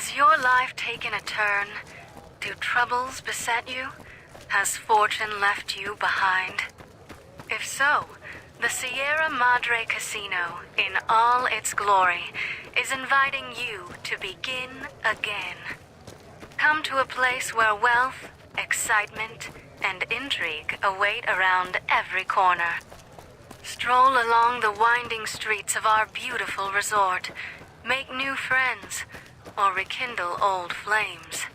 Has your life taken a turn? Do troubles beset you? Has fortune left you behind? If so, the Sierra Madre Casino, in all its glory, is inviting you to begin again. Come to a place where wealth, excitement, and intrigue await around every corner. Stroll along the winding streets of our beautiful resort, make new friends, or rekindle old flames.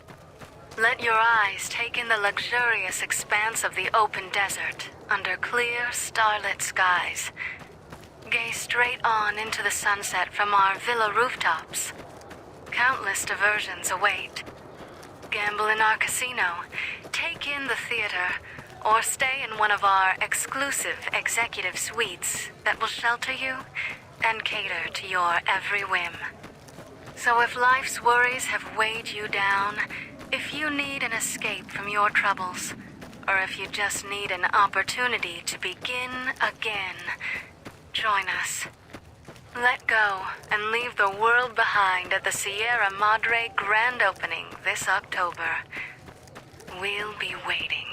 Let your eyes take in the luxurious expanse of the open desert under clear, starlit skies. Gaze straight on into the sunset from our villa rooftops. Countless diversions await. Gamble in our casino, take in the theater, or stay in one of our exclusive executive suites that will shelter you and cater to your every whim. So if life's worries have weighed you down, if you need an escape from your troubles, or if you just need an opportunity to begin again, join us. Let go and leave the world behind at the Sierra Madre grand opening this October. We'll be waiting.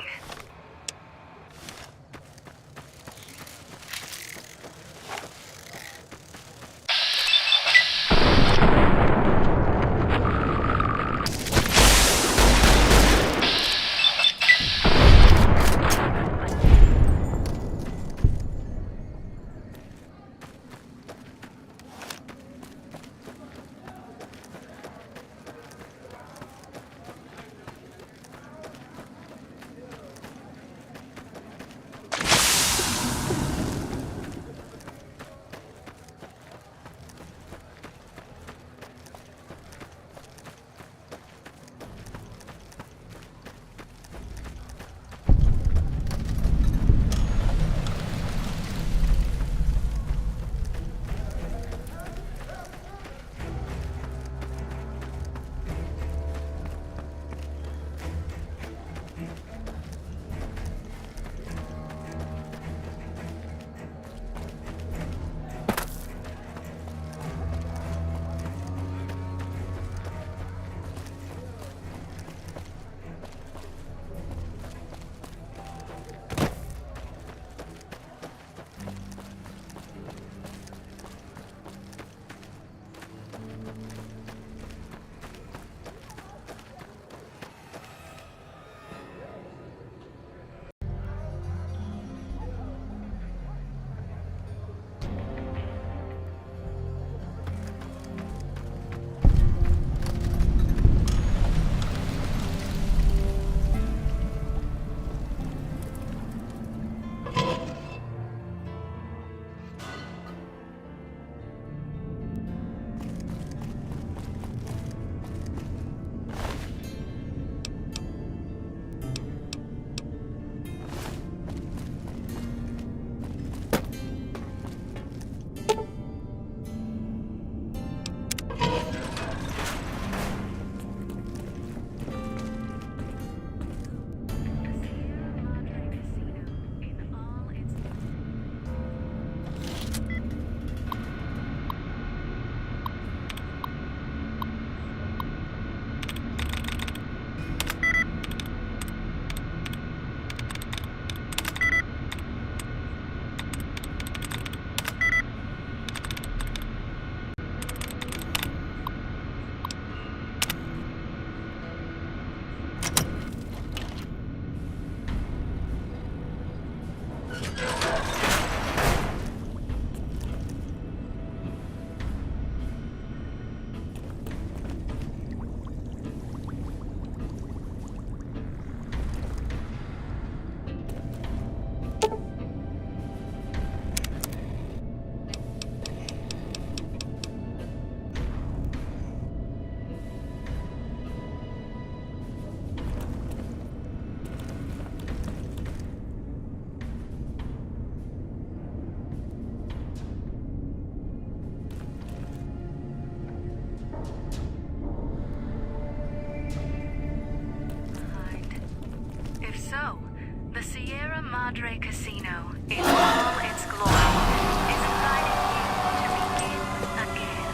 The Sierra Madre Casino, in all its glory, is inviting you to begin again.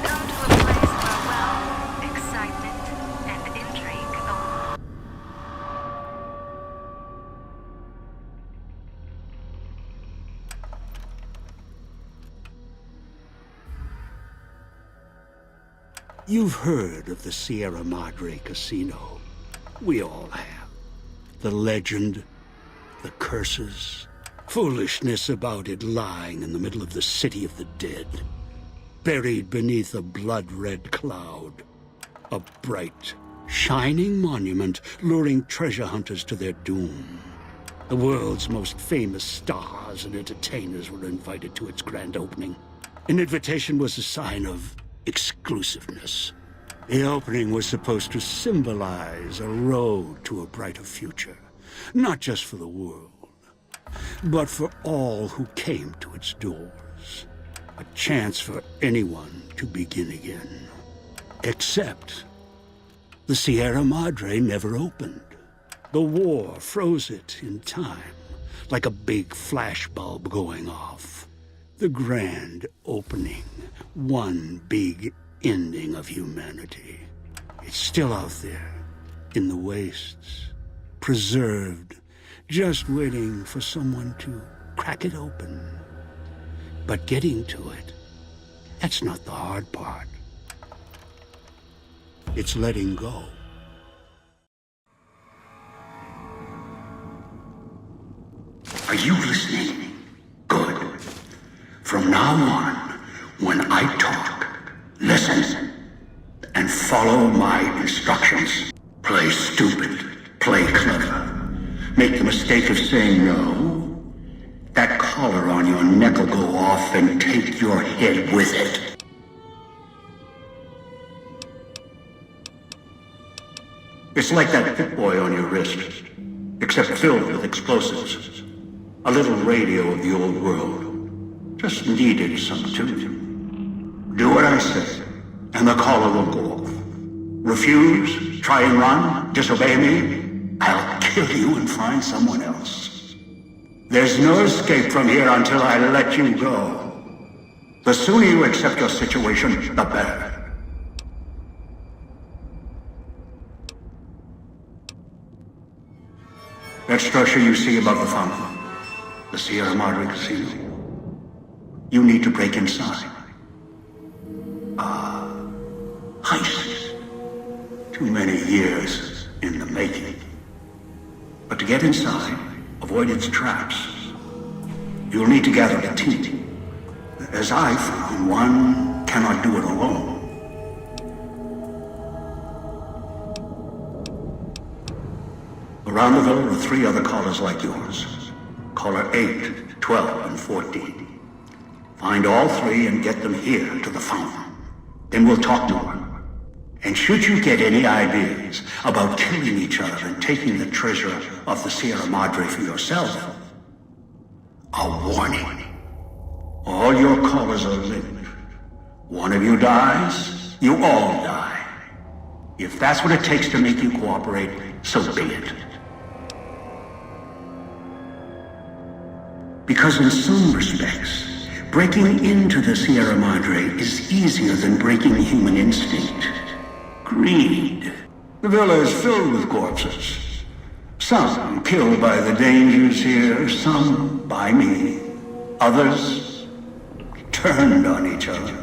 Come to a place where wealth, You've heard of the Sierra Madre Casino. We all have. The legend, the curses, foolishness about it lying in the middle of the city of the dead, buried beneath a blood-red cloud. A bright, shining monument luring treasure hunters to their doom. The world's most famous stars and entertainers were invited to its grand opening. An invitation was a sign of exclusiveness. The opening was supposed to symbolize a road to a brighter future, not just for the world, but for all who came to its doors. A chance for anyone to begin again. Except the Sierra Madre never opened. The war froze it in time, like a big flashbulb going off. The grand opening, one big ending of humanity. It's still out there, in the wastes, preserved, just waiting for someone to crack it open. But getting to it, that's not the hard part. It's letting go. Are you listening? Good. From now on, when I talk, listen and follow my instructions. Play stupid, play clever. Make the mistake of saying no. That collar on your neck will go off and take your head with it. It's like that Pip-Boy on your wrist, except filled with explosives. A little radio of the old world. Just needed some tuning. Do what I say, and the collar will go off. Refuse, try and run, disobey me, I'll kill you and find someone else. There's no escape from here until I let you go. The sooner you accept your situation, the better. That structure you see above the fountain, the Sierra Madre Casino. You need to break inside. Heist. Too many years in the making. But to get inside, avoid its traps, you'll need to gather a team. As I found, one cannot do it alone. Around the villa are 3 other callers like yours. Caller 8, 12, and 14. Find all 3 and get them here to the fountain. Then we'll talk to her. And should you get any ideas about killing each other and taking the treasure of the Sierra Madre for yourself, a warning. All your callers are linked. One of you dies, you all die. If that's what it takes to make you cooperate, so be it. Because in some respects, breaking into the Sierra Madre is easier than breaking human instinct. Greed. The villa is filled with corpses. Some killed by the dangers here, some by me. Others turned on each other.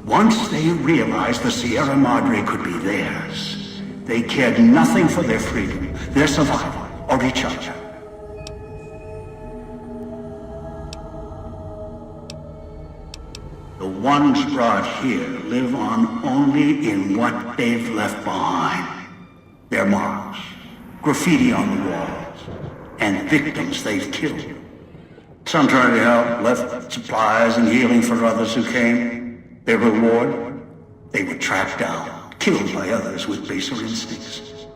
Once they realized the Sierra Madre could be theirs, they cared nothing for their freedom, their survival, or each other. The ones brought here live on only in what they've left behind. Their marks, graffiti on the walls, and victims they've killed. Some tried to help, left supplies and healing for others who came. Their reward? They were tracked down, killed by others with baser instincts.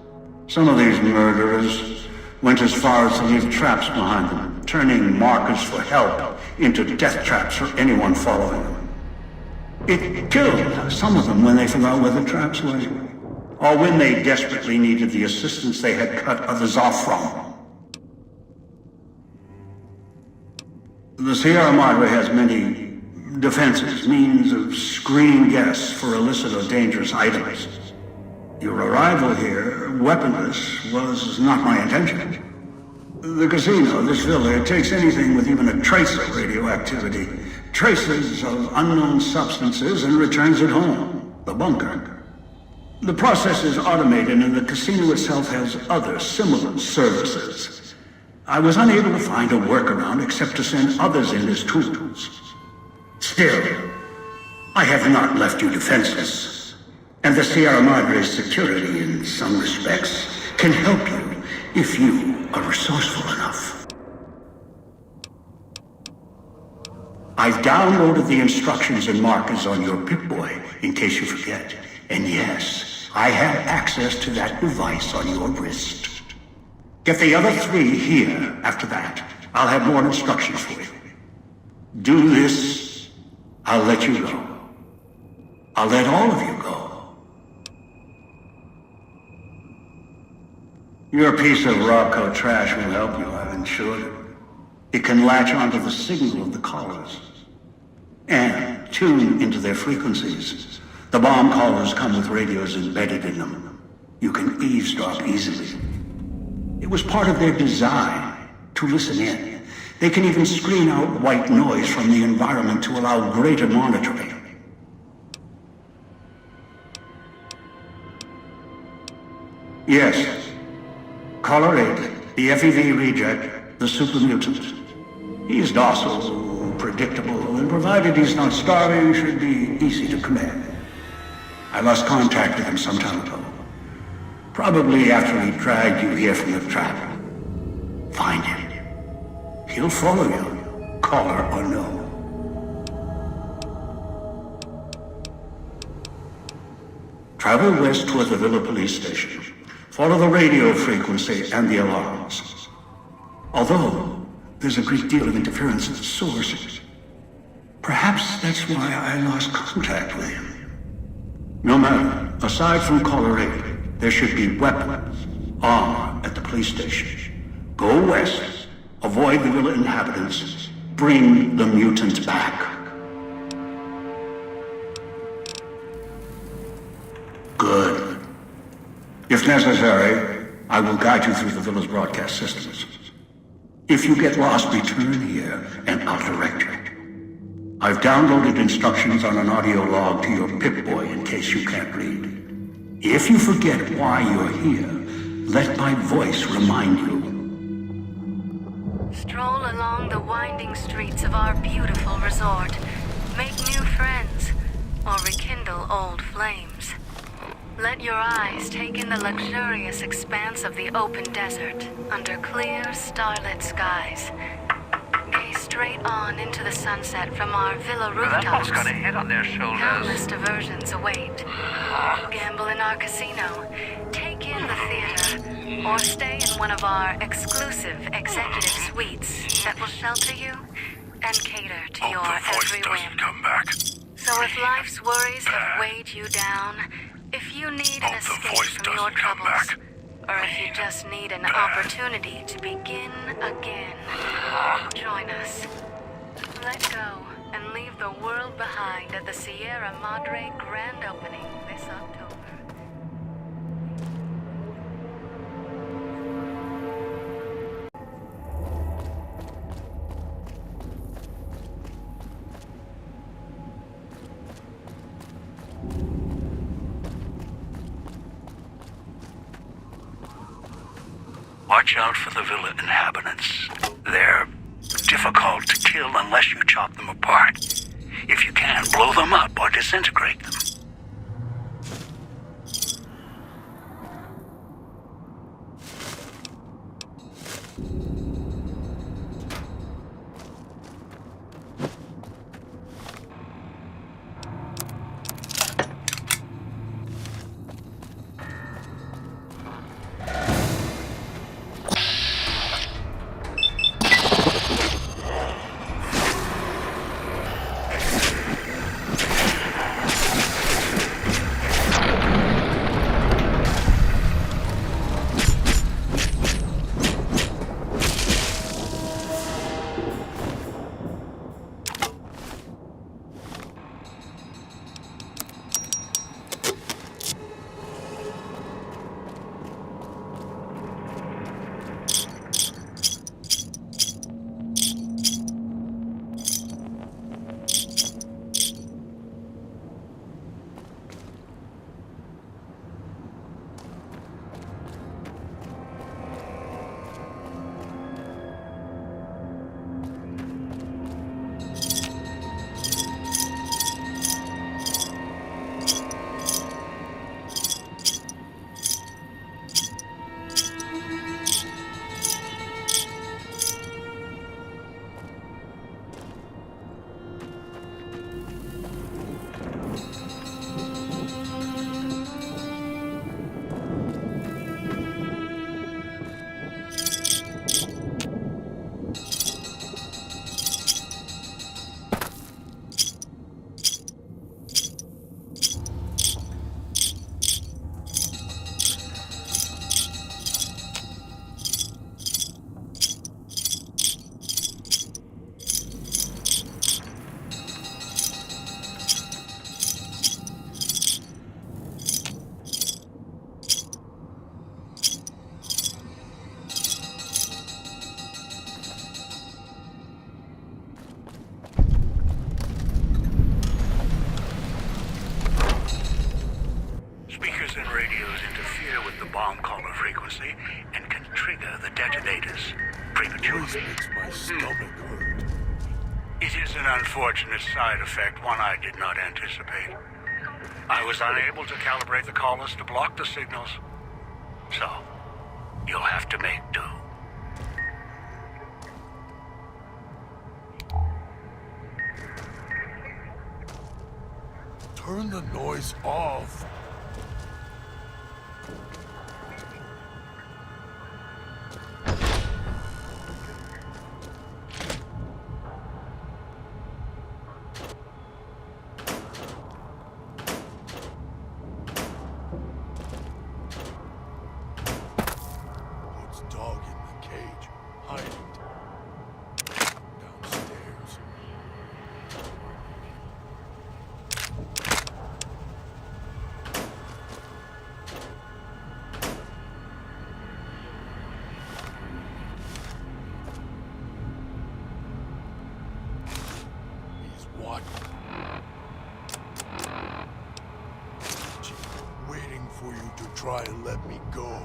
Some of these murderers went as far as to leave traps behind them, turning markers for help into death traps for anyone following them. It killed some of them when they forgot where the traps were, or when they desperately needed the assistance they had cut others off from. The Sierra Madre has many defenses, means of screening guests for illicit or dangerous items. Your arrival here, weaponless, was not my intention. The casino, this villa, it takes anything with even a trace of radioactivity, traces of unknown substances, and returns it home. the bunker. The process is automated and the casino itself has other similar services. I was unable to find a workaround except to send others in as tools. Still, I have not left you defenseless. And the Sierra Madre's security, in some respects, can help you if you are resourceful enough. I've downloaded the instructions and markers on your Pip-Boy, in case you forget. And yes, I have access to that device on your wrist. Get the other 3 here after that. I'll have more instructions for you. Do this, I'll let you go. I'll let all of you go. Your piece of Robco trash will help you, I've insured it. It can latch onto the signal of the callers and tune into their frequencies. The bomb callers come with radios embedded in them. You can eavesdrop easily. It was part of their design to listen in. They can even screen out white noise from the environment to allow greater monitoring. Yes. Caller 8, the FEV reject, the super mutant. He's docile, predictable, and provided he's not starving, should be easy to command. I lost contact with him some time ago. Probably after he dragged you here from the trap. Find him. He'll follow you, caller or no. Travel west toward the Villa police station. Follow the radio frequency and the alarms. Although there's a great deal of interference at the source, perhaps that's why I lost contact with him. No matter, aside from caller 8, there should be weapons, armor at the police station. Go west, avoid the Villa inhabitants, bring the mutant back. Good. If necessary, I will guide you through the Villa's broadcast systems. If you get lost, return here, and I'll direct you. I've downloaded instructions on an audio log to your Pip-Boy in case you can't read. If you forget why you're here, let my voice remind you. Stroll along the winding streets of our beautiful resort. Make new friends, or rekindle old flames. Let your eyes take in the luxurious expanse of the open desert under clear, starlit skies. Gaze straight on into the sunset from our villa rooftops. That one's got a head on their shoulders. Countless diversions await. Gamble in our casino, take in the theater, or stay in one of our exclusive executive suites that will shelter you and cater to your every whim. Come back. So if life's worries have weighed you down, if you need an escape from your troubles, or if you just need an opportunity to begin again, join us. Let go and leave the world behind at the Sierra Madre grand opening this October. Watch out for the Villa inhabitants. They're difficult to kill unless you chop them apart. If you can, blow them up or disintegrate them. Receivers and radios interfere with the bomb caller frequency and can trigger the detonators prematurely. This makes my stomach hurt. It is an unfortunate side effect, one I did not anticipate. I was unable to calibrate the callers to block the signals. So, you'll have to make do. Turn the noise off. Puts dog in the cage, hiding downstairs. He's what? Waiting for you to try and let me go.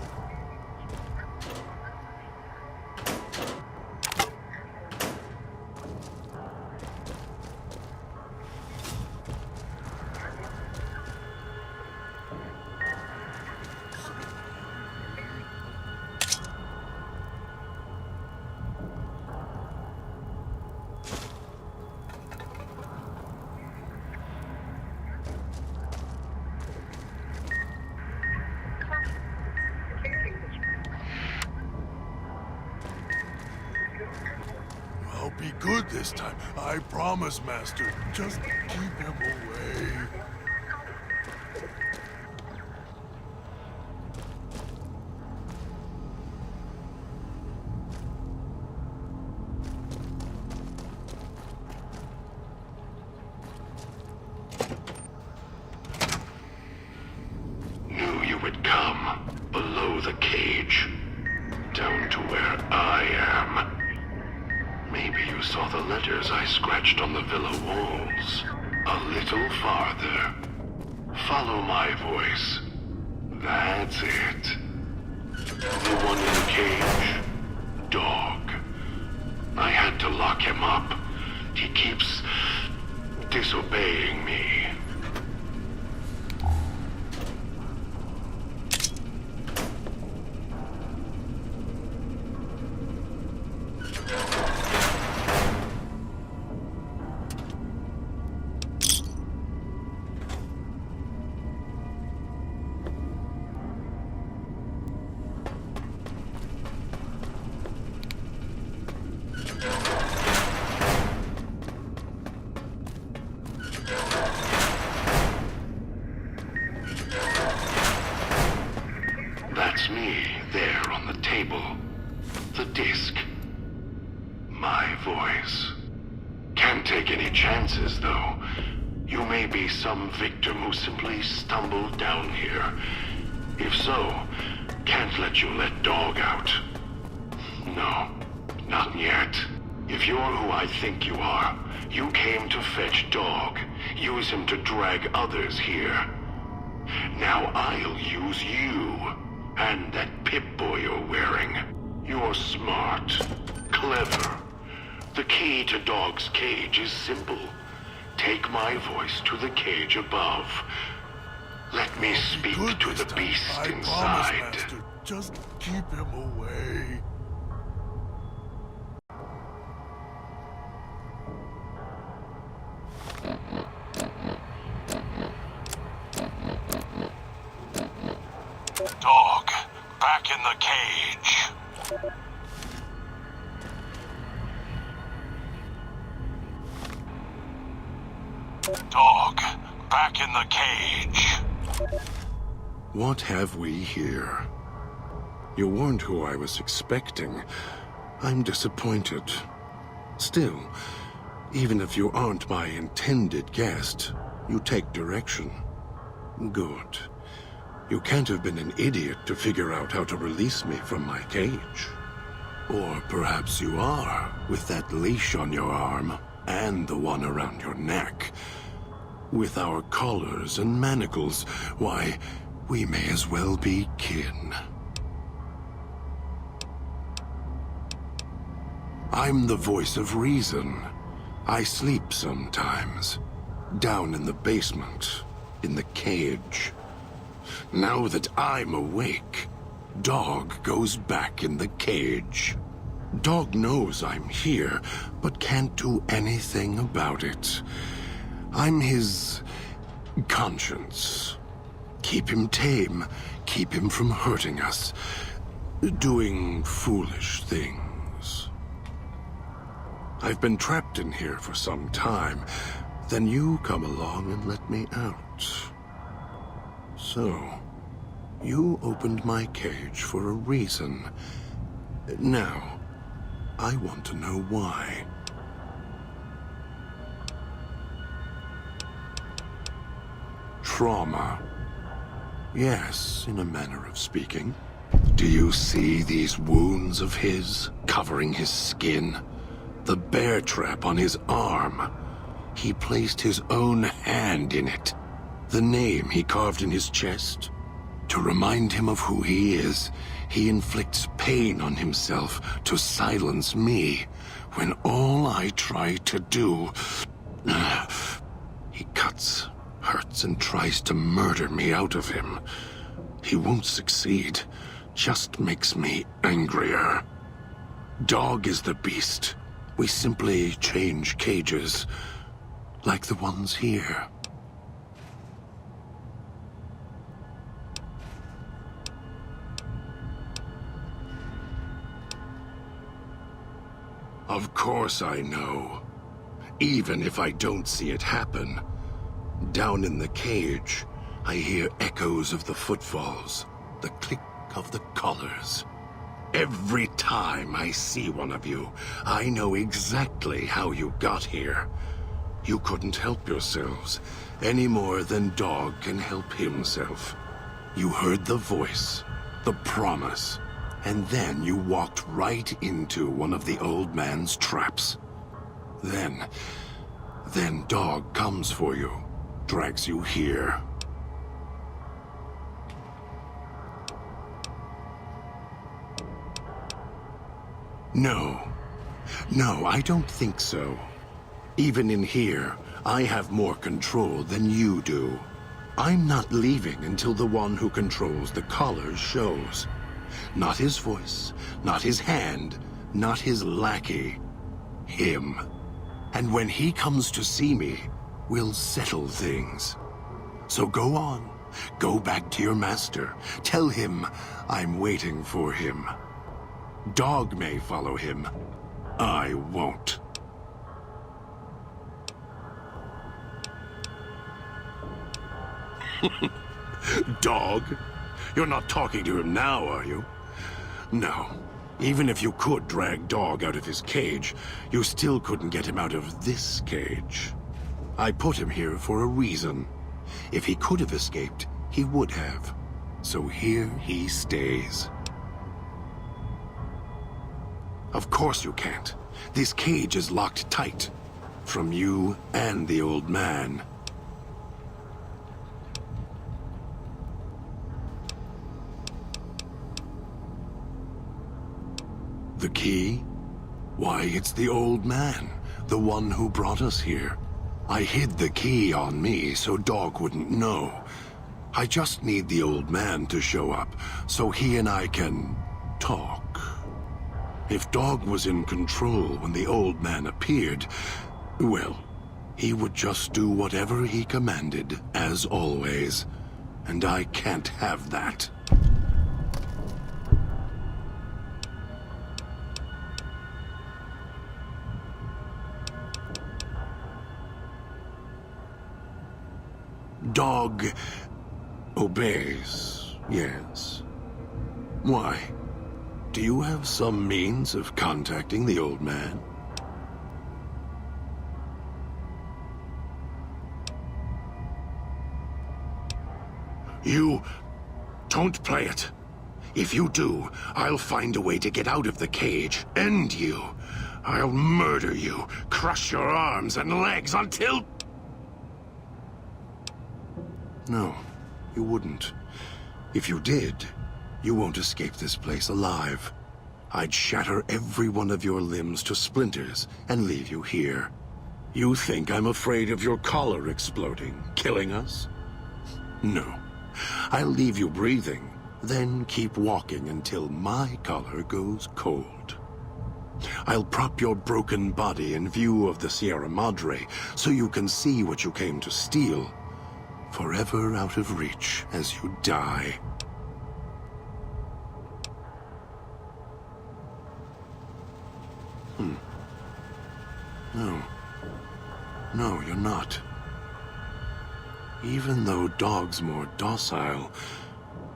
I'll be good this time. I promise, Master. Just keep him away. Knew you would come below the cage, down to where I am. Maybe you saw the letters I scratched on the villa walls. A little farther. Follow my voice. That's it. The one in the cage. Dog. I had to lock him up. He keeps disobeying me. That's me, there on the table. The disc. My voice. Can't take any chances, though. You may be some victim who simply stumbled down here. If so, can't let you let Dog out. No, not yet. If you're who I think you are, you came to fetch Dog. Use him to drag others here. Now I'll use you. And that Pip-Boy you're wearing. You're smart. Clever. The key to Dog's cage is simple. Take my voice to the cage above. Let me speak Good to this the time. beast I promise, inside. Master. Just keep him away. Dog, back in the cage. Dog, back in the cage. What have we here? You weren't who I was expecting. I'm disappointed. Still, even if you aren't my intended guest, you take direction. Good. You can't have been an idiot to figure out how to release me from my cage. Or perhaps you are, with that leash on your arm, and the one around your neck. With our collars and manacles, why, we may as well be kin. I'm the voice of reason. I sleep sometimes, down in the basement, in the cage. Now that I'm awake, Dog goes back in the cage. Dog knows I'm here, but can't do anything about it. I'm his conscience. Keep him tame, keep him from hurting us, doing foolish things. I've been trapped in here for some time. Then you come along and let me out. So, you opened my cage for a reason. Now, I want to know why. Trauma. Yes, in a manner of speaking. Do you see these wounds of his, covering his skin? The bear trap on his arm. He placed his own hand in it. The name he carved in his chest. To remind him of who he is, he inflicts pain on himself to silence me, when all I try to do... He cuts, hurts, and tries to murder me out of him. He won't succeed, just makes me angrier. Dog is the beast. We simply change cages, like the ones here. Of course I know. Even if I don't see it happen. Down in the cage, I hear echoes of the footfalls, the click of the collars. Every time I see one of you, I know exactly how you got here. You couldn't help yourselves, any more than Dog can help himself. You heard the voice, the promise, and then you walked right into one of the old man's traps. Then Dog comes for you, drags you here. No, I don't think so. Even in here, I have more control than you do. I'm not leaving until the one who controls the collars shows. Not his voice, not his hand, not his lackey. Him. And when he comes to see me, we'll settle things. So go on. Go back to your master. Tell him I'm waiting for him. Dog may follow him. I won't. Dog? You're not talking to him now, are you? No. Even if you could drag Dog out of his cage, you still couldn't get him out of this cage. I put him here for a reason. If he could have escaped, he would have. So here he stays. Of course you can't. This cage is locked tight. From you and the old man. The key? Why, it's the old man. The one who brought us here. I hid the key on me so Dog wouldn't know. I just need the old man to show up, so he and I can talk. If Dog was in control when the old man appeared, well, he would just do whatever he commanded, as always. And I can't have that. Dog obeys, yes. Why? Do you have some means of contacting the old man? You don't play it. If you do, I'll find a way to get out of the cage, end you. I'll murder you, crush your arms and legs until... No, you wouldn't. If you did, you won't escape this place alive. I'd shatter every one of your limbs to splinters and leave you here. You think I'm afraid of your collar exploding, killing us? No. I'll leave you breathing, then keep walking until my collar goes cold. I'll prop your broken body in view of the Sierra Madre so you can see what you came to steal, forever out of reach as you die. No. No, you're not. Even though Dog's more docile,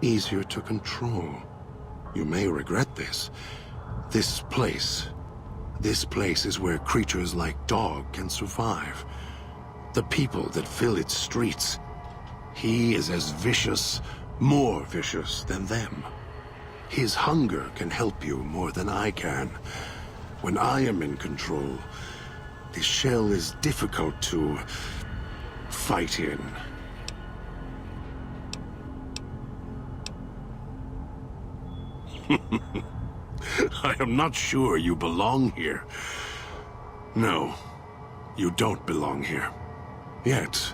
easier to control. You may regret this. This place is where creatures like Dog can survive. The people that fill its streets. He is as vicious, more vicious than them. His hunger can help you more than I can. When I am in control, this shell is difficult to fight in. I am not sure you belong here. No, you don't belong here. Yet,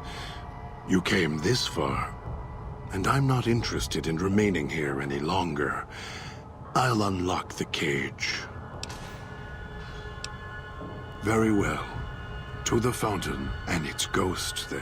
you came this far, and I'm not interested in remaining here any longer. I'll unlock the cage. Very well. To the fountain and its ghost, then.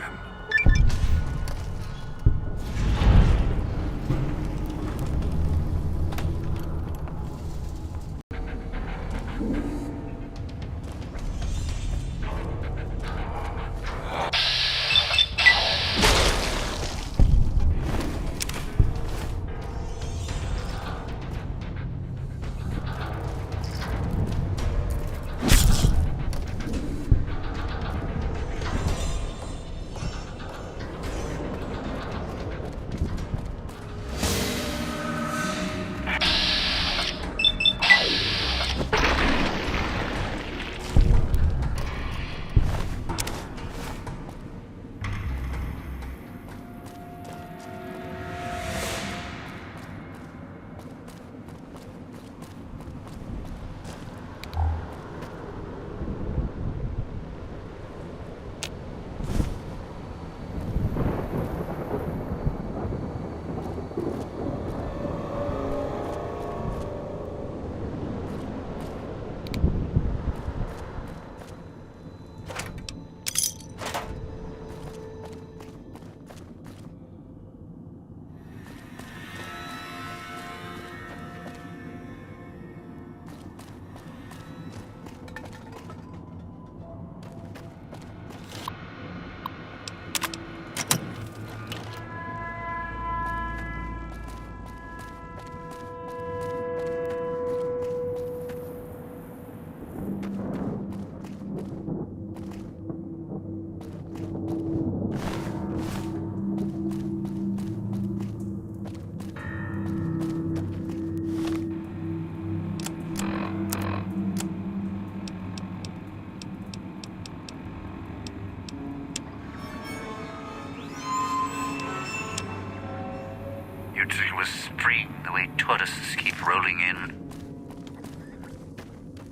You'd think it was spring, the way tourists keep rolling in.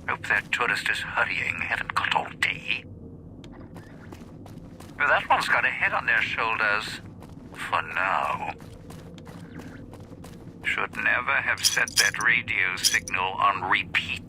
Hope that tourist is hurrying. Haven't got all day. That one's got a head on their shoulders. For now. Should never have set that radio signal on repeat.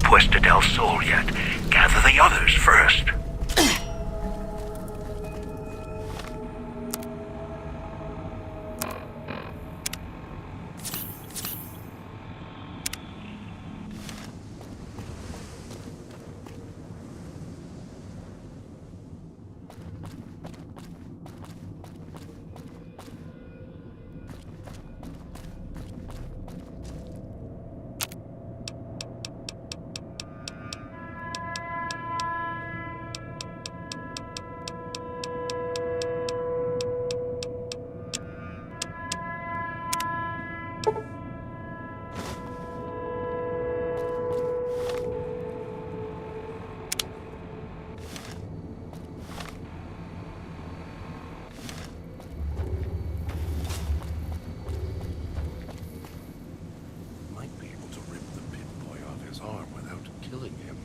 Puesta del Sol yet. Gather the others first. Might be able to rip the pit boy off his arm without killing him.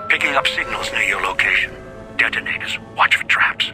Picking up signals near your location. Detonators. Watch for traps.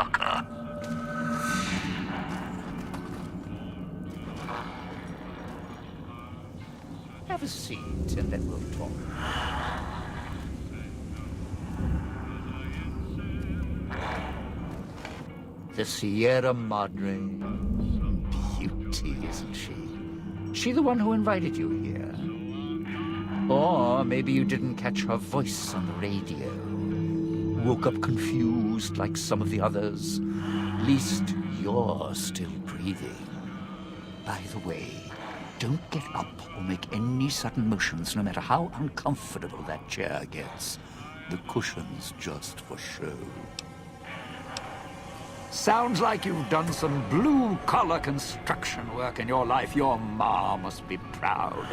sucker. Have a seat, and then we'll talk. The Sierra Madre. Beauty, isn't she? She the one who invited you here? Or maybe you didn't catch her voice on the radio. Woke up confused like some of the others. At least you're still breathing. By the way, don't get up or make any sudden motions, no matter how uncomfortable that chair gets. The cushion's just for show. Sounds like you've done some blue-collar construction work in your life. Your ma must be proud.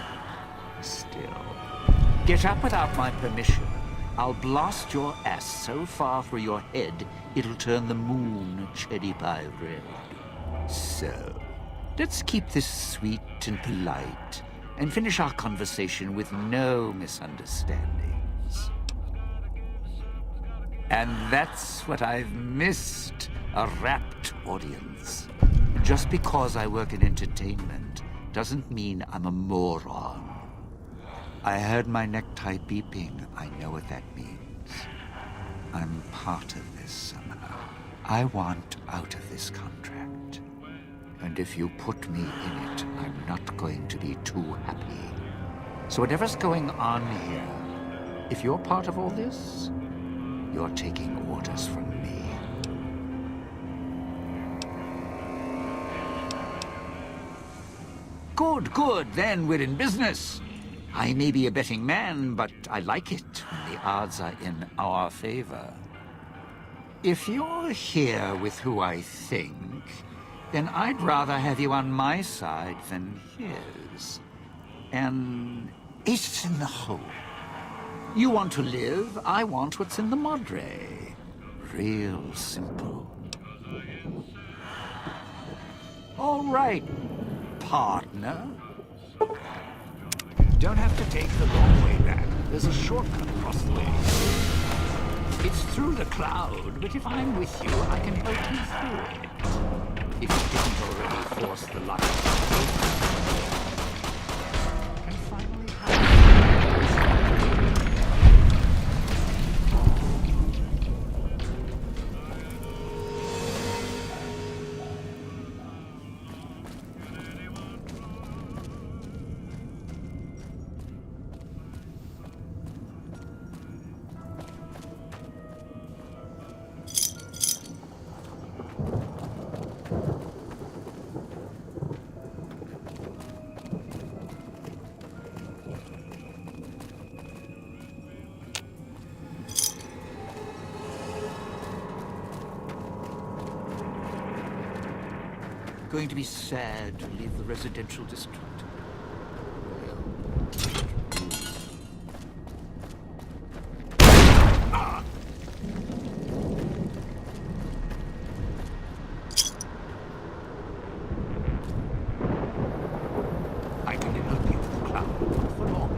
Still, get up without my permission. I'll blast your ass so far through your head, it'll turn the moon cherry pie red. So, let's keep this sweet and polite, and finish our conversation with no misunderstandings. And that's what I've missed, a rapt audience. Just because I work in entertainment doesn't mean I'm a moron. I heard my necktie beeping. I know what that means. I'm part of this somehow. I want out of this contract. And if you put me in it, I'm not going to be too happy. So whatever's going on here, if you're part of all this, you're taking orders from me. Good. Then we're in business. I may be a betting man, but I like it when the odds are in our favor. If you're here with who I think, then I'd rather have you on my side than his. And it's in the hole. You want to live, I want what's in the Madre. Real simple. All right, partner. Don't have to take the long way back. There's a shortcut across the way. It's through the cloud, but if I'm with you, I can help you through it. If you didn't already force the luck. And finally going to be sad to leave the residential district. I can help you with the cloud for long.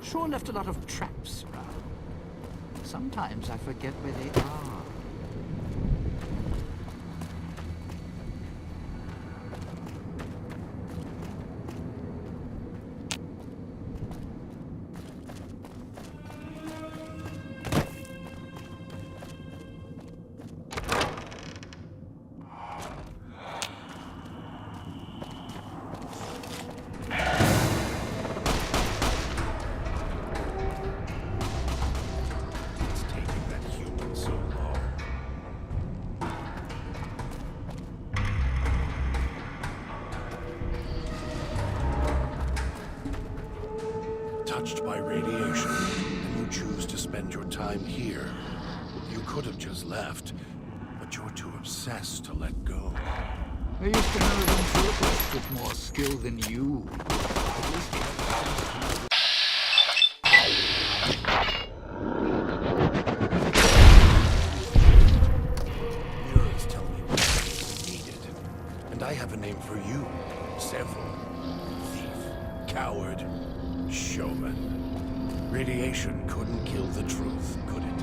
Sure left a lot of traps around. Sometimes I forget where they are. Touched by radiation, and you choose to spend your time here. You could have just left, but you're too obsessed to let go. I used to know ventriloquists with more skill than you. At least they have Mirrors tell me what is needed. And I have a name for you. Several. Thief, coward, showman. Radiation couldn't kill the truth, could it?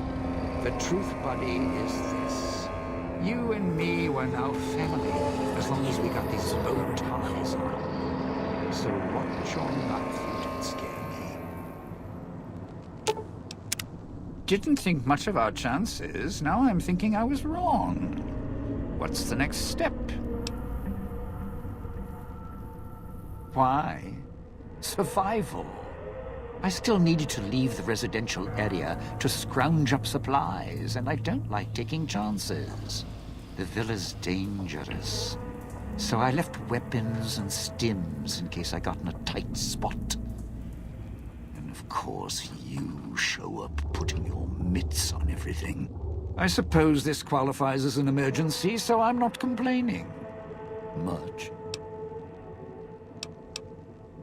The truth, buddy, is this. You and me were now family, as long as we got these bow ties on. So watch your mouth, you don't scare me. Didn't think much of our chances. Now I'm thinking I was wrong. What's the next step? Why? Survival. I still needed to leave the residential area to scrounge up supplies, and I don't like taking chances. The villa's dangerous. So I left weapons and stims in case I got in a tight spot. And of course, you show up putting your mitts on everything. I suppose this qualifies as an emergency, so I'm not complaining. Much.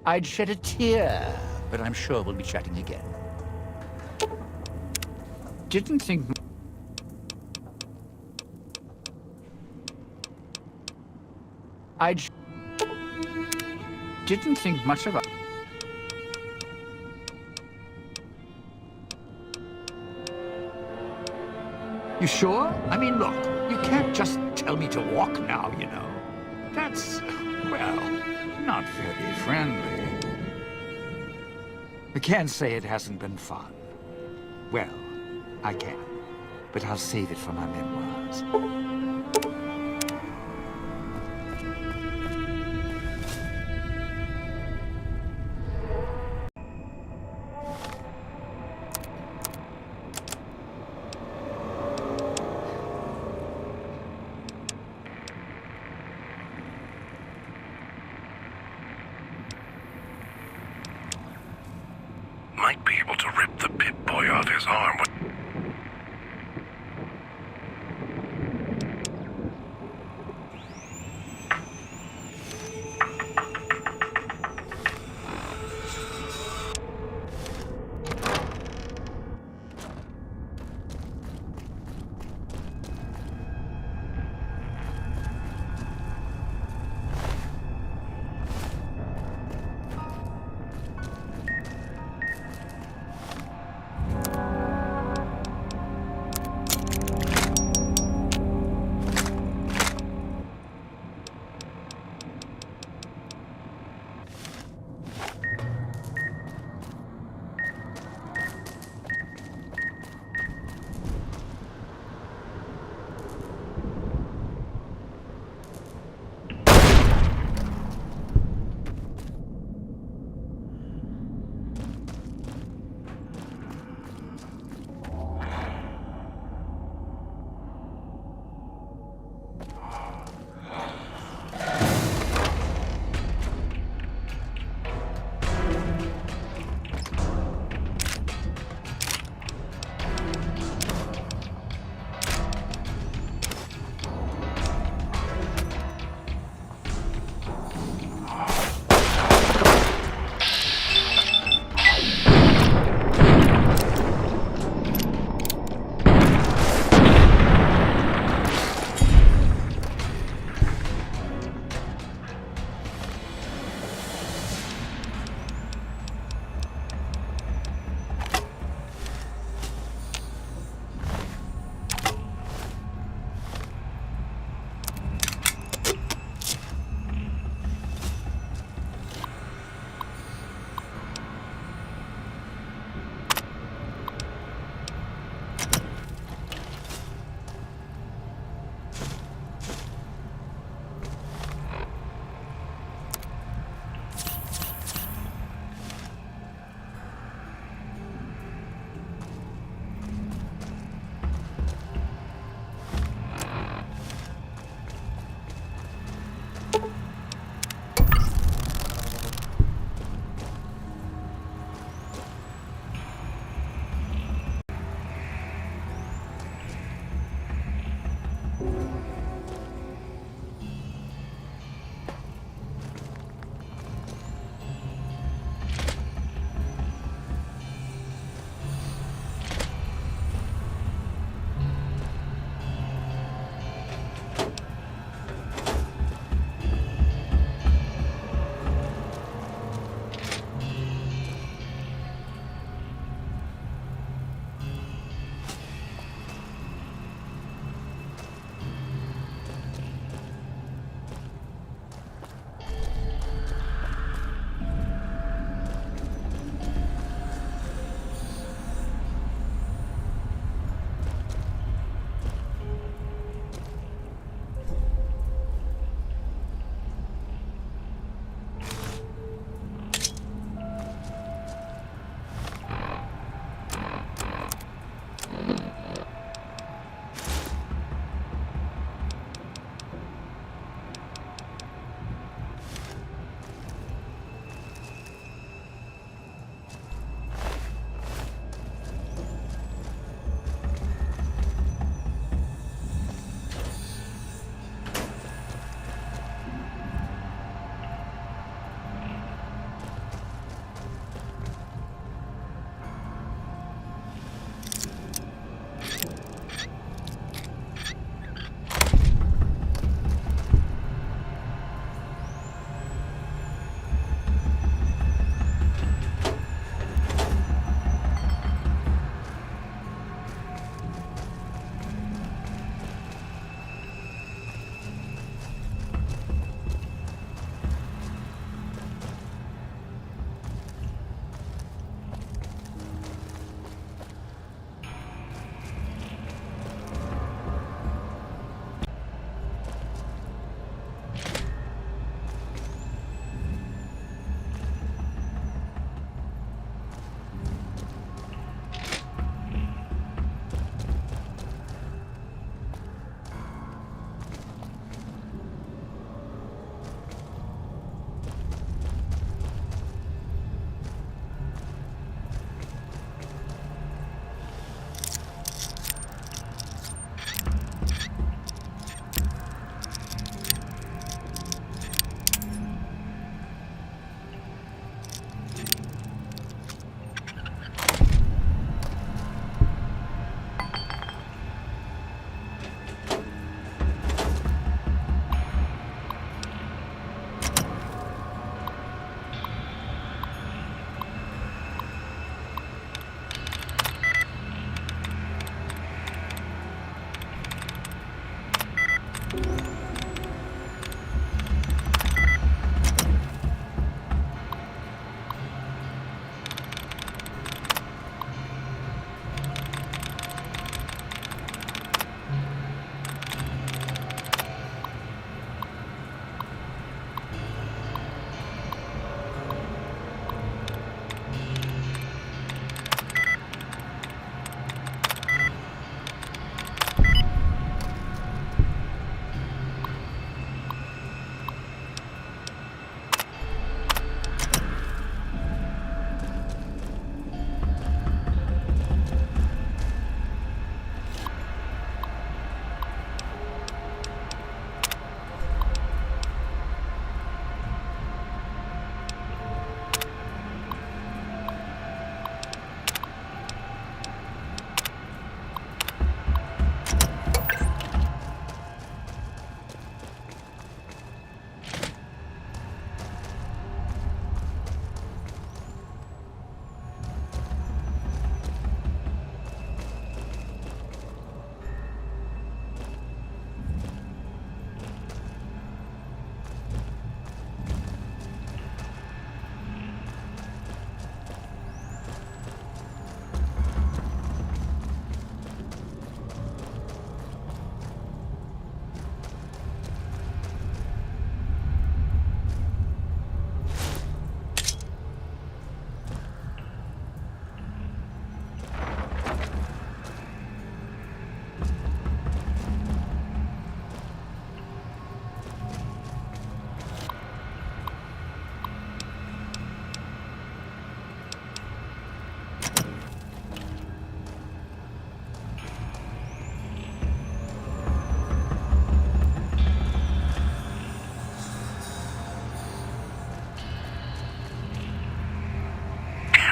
I'd shed a tear, but I'm sure we'll be chatting again. Didn't think... Didn't think much about... You sure? I mean, look, you can't just tell me to walk now, you know. That's, well, not very friendly. I can't say it hasn't been fun. Well, I can, but I'll save it for my memoirs. Might be able to rip the Pip-Boy off his arm with...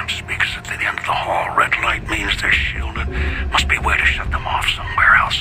speakers at the end of the hall. Red light means they're shielded. Must be a way to shut them off somewhere else.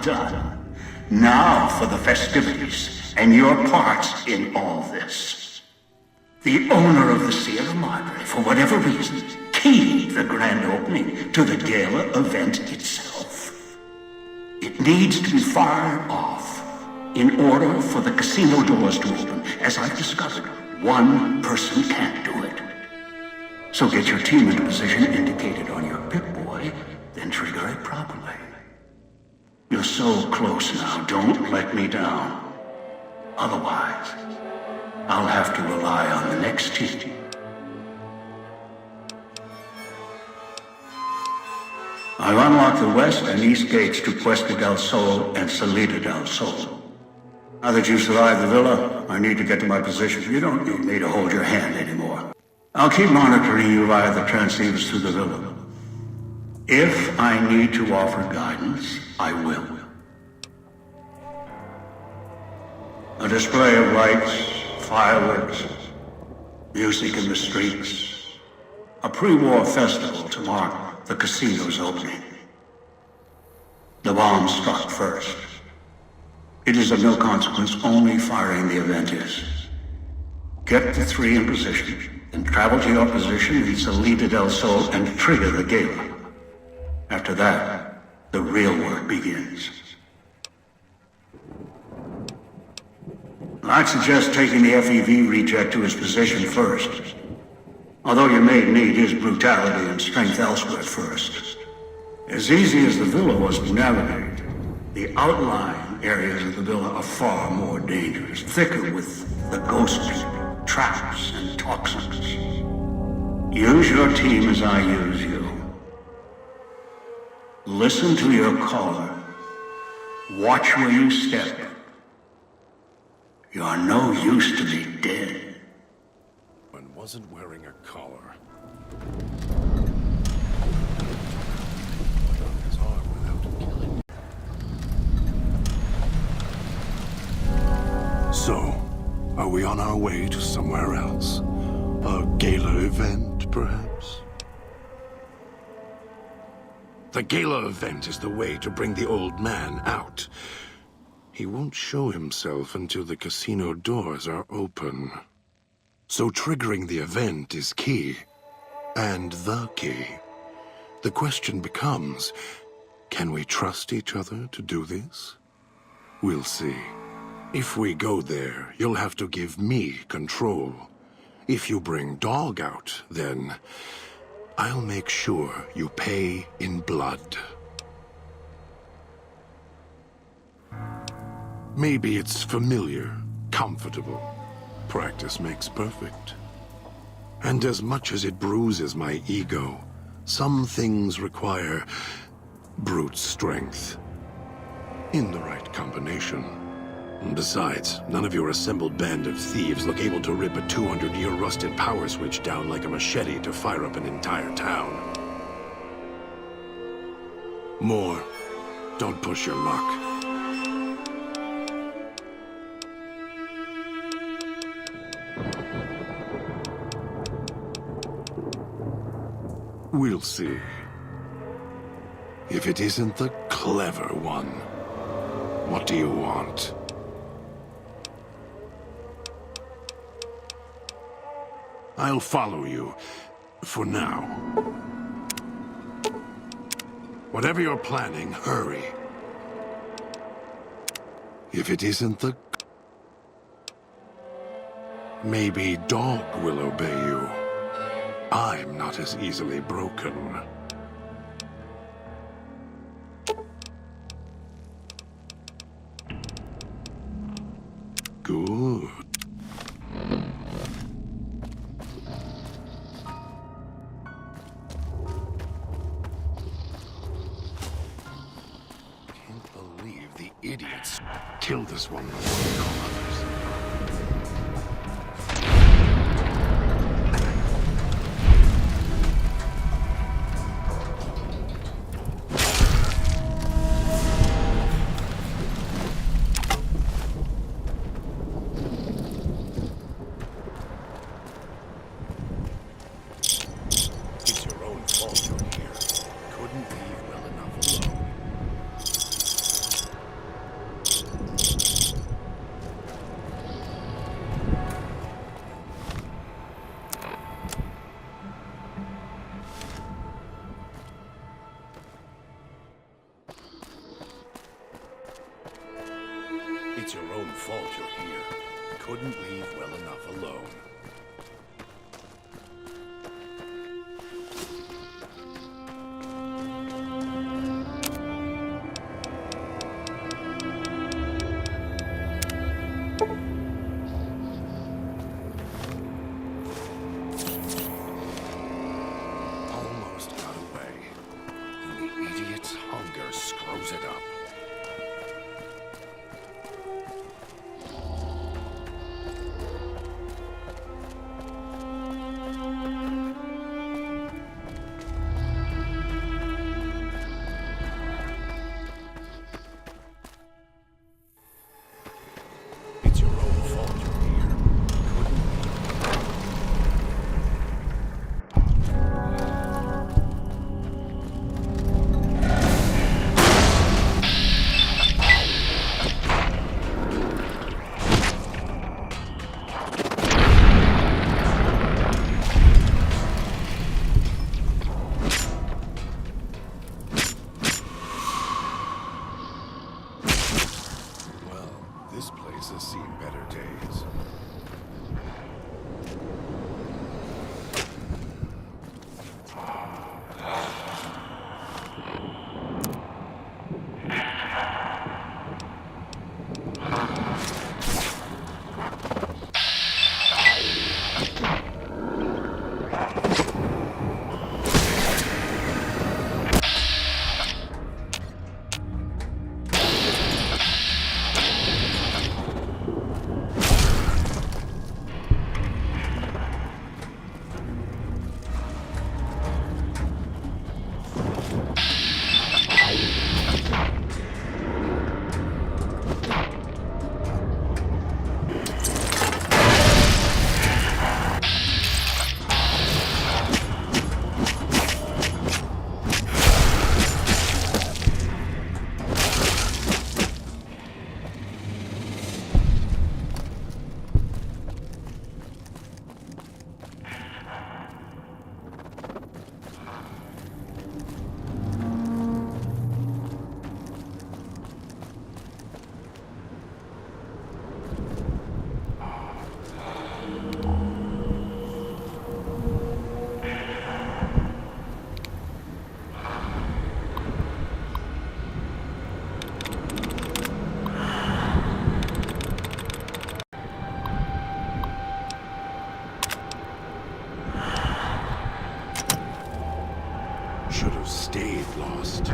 done. Now for the festivities and your parts in all this. The owner of the Sierra Madre, for whatever reason, keyed the grand opening to the gala event itself. It needs to be fired off in order for the casino doors to open. As I've discovered, one person can't do it. So get your team into position indicated on your Pip-Boy, then trigger it properly. You're so close now, don't let me down. Otherwise, I'll have to rely on the next team. I've unlocked the west and east gates to Puesta del Sol and Salida del Sol. Now that you survived the villa, I need to get to my position. You don't need me to hold your hand anymore. I'll keep monitoring you via the transceivers through the villa. If I need to offer guidance, I will. A display of lights, fireworks, music in the streets. A pre-war festival to mark the casino's opening. The bomb struck first. It is of no consequence, only firing the event is. Get the three in position, then travel to your position in Salida del Sol and trigger the gala. After that, the real work begins. I'd suggest taking the FEV reject to his position first. Although you may need his brutality and strength elsewhere first. As easy as the villa was to navigate, the outlying areas of the villa are far more dangerous, thicker with the ghost people, traps, and toxins. Use your team as I use you. Listen to your caller. Watch where you step. You're no use to me dead. One wasn't wearing a collar. On his arm without killing. So, are we on our way to somewhere else? A gala event, perhaps? The gala event is the way to bring the old man out. He won't show himself until the casino doors are open. So triggering the event is key. And the key. The question becomes, can we trust each other to do this? We'll see. If we go there, you'll have to give me control. If you bring Dog out, then I'll make sure you pay in blood. Maybe it's familiar, comfortable. Practice makes perfect. And as much as it bruises my ego, some things require brute strength. In the right combination. Besides, none of your assembled band of thieves look able to rip a 200-year rusted power switch down like a machete to fire up an entire town. More. Don't push your luck. We'll see. If it isn't the clever one, what do you want? I'll follow you, for now. Whatever you're planning, hurry. If it isn't the... Maybe Dog will obey you. I'm not as easily broken. Good. Can't believe the idiots killed this one before they call others. your own fault you're here. Couldn't leave well enough alone. Almost got away. And the idiot's hunger screws it up. It's your own fault you're here. Couldn't Well, this place has seen better days. Should have stayed lost.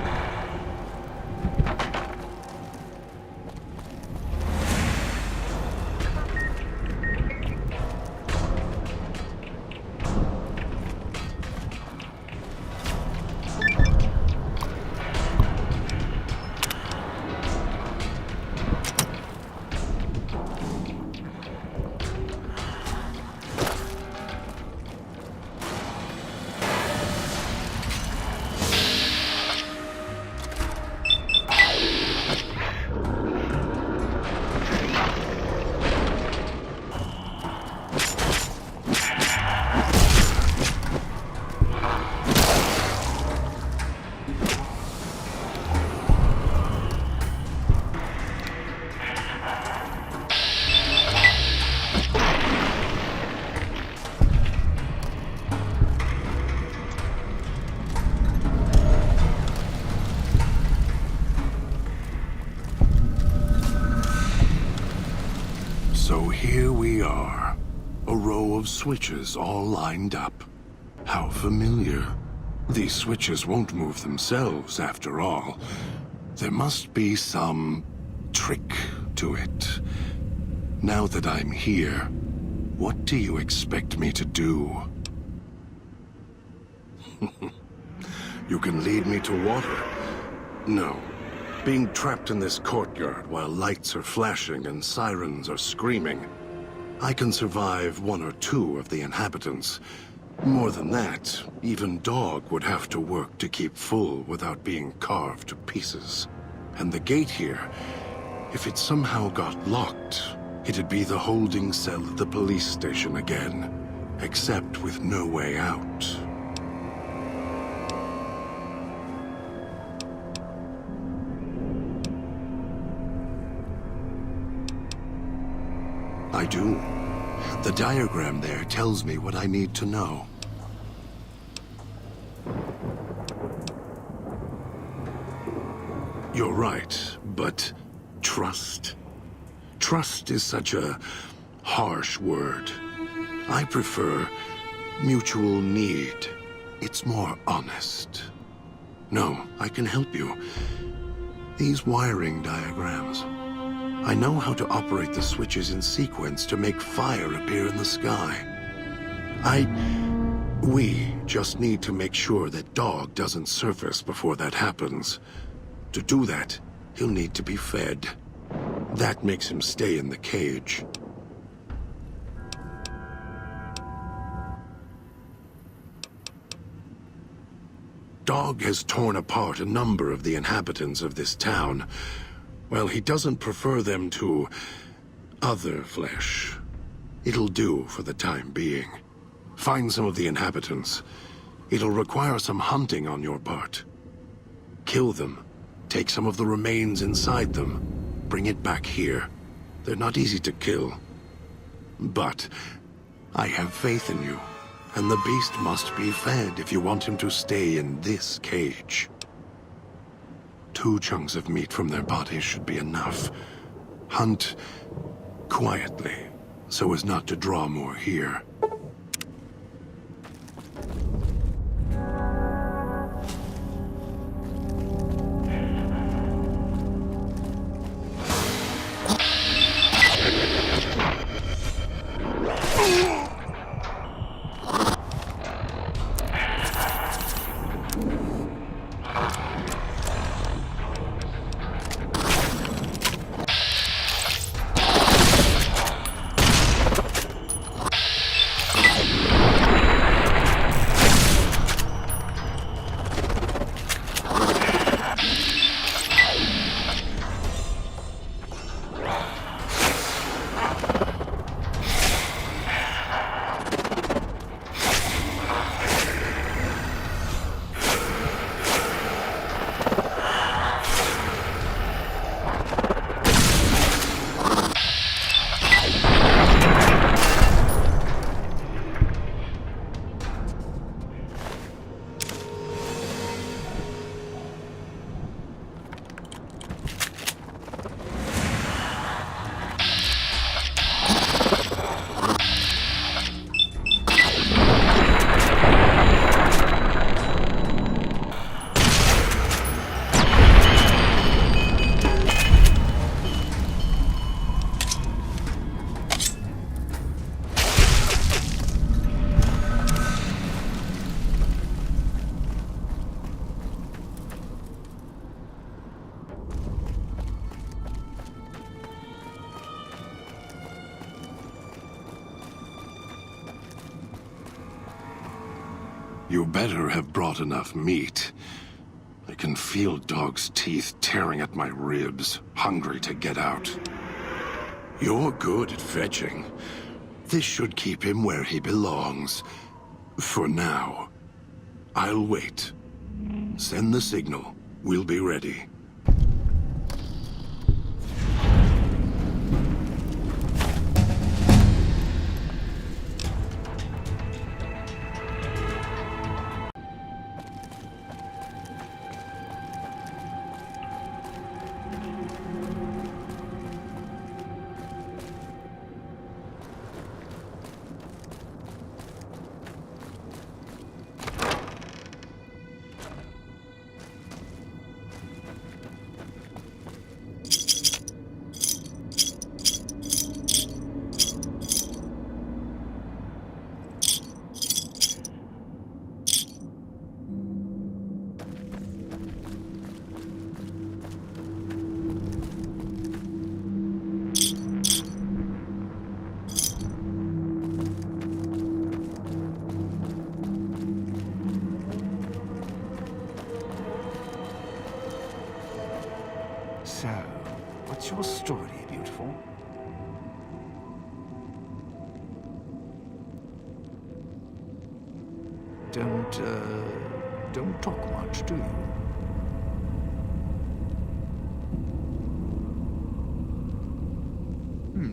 So here we are, a row of switches all lined up. How familiar. These switches won't move themselves, after all. There must be some trick to it. Now that I'm here, what do you expect me to do? You can lead me to water. No. Being trapped in this courtyard while lights are flashing and sirens are screaming. I can survive one or two of the inhabitants. More than that, even Dog would have to work to keep full without being carved to pieces. And the gate here, if it somehow got locked, it'd be the holding cell at the police station again, except with no way out. I do. The diagram there tells me what I need to know. You're right, but trust? Trust is such a harsh word. I prefer mutual need. It's more honest. No, I can help you. These wiring diagrams. I know how to operate the switches in sequence to make fire appear in the sky. We just need to make sure that Dog doesn't surface before that happens. To do that, he'll need to be fed. That makes him stay in the cage. Dog has torn apart a number of the inhabitants of this town. Well, he doesn't prefer them to other flesh. It'll do for the time being. Find some of the inhabitants. It'll require some hunting on your part. Kill them. Take some of the remains inside them. Bring it back here. They're not easy to kill. But I have faith in you. And the beast must be fed if you want him to stay in this cage. 2 chunks of meat from their bodies should be enough. Hunt quietly, so as not to draw more here. You better have brought enough meat. I can feel Dog's teeth tearing at my ribs, hungry to get out. You're good at fetching. This should keep him where he belongs. For now. I'll wait. Send the signal. We'll be ready. So, what's your story, beautiful? Don't talk much, do you?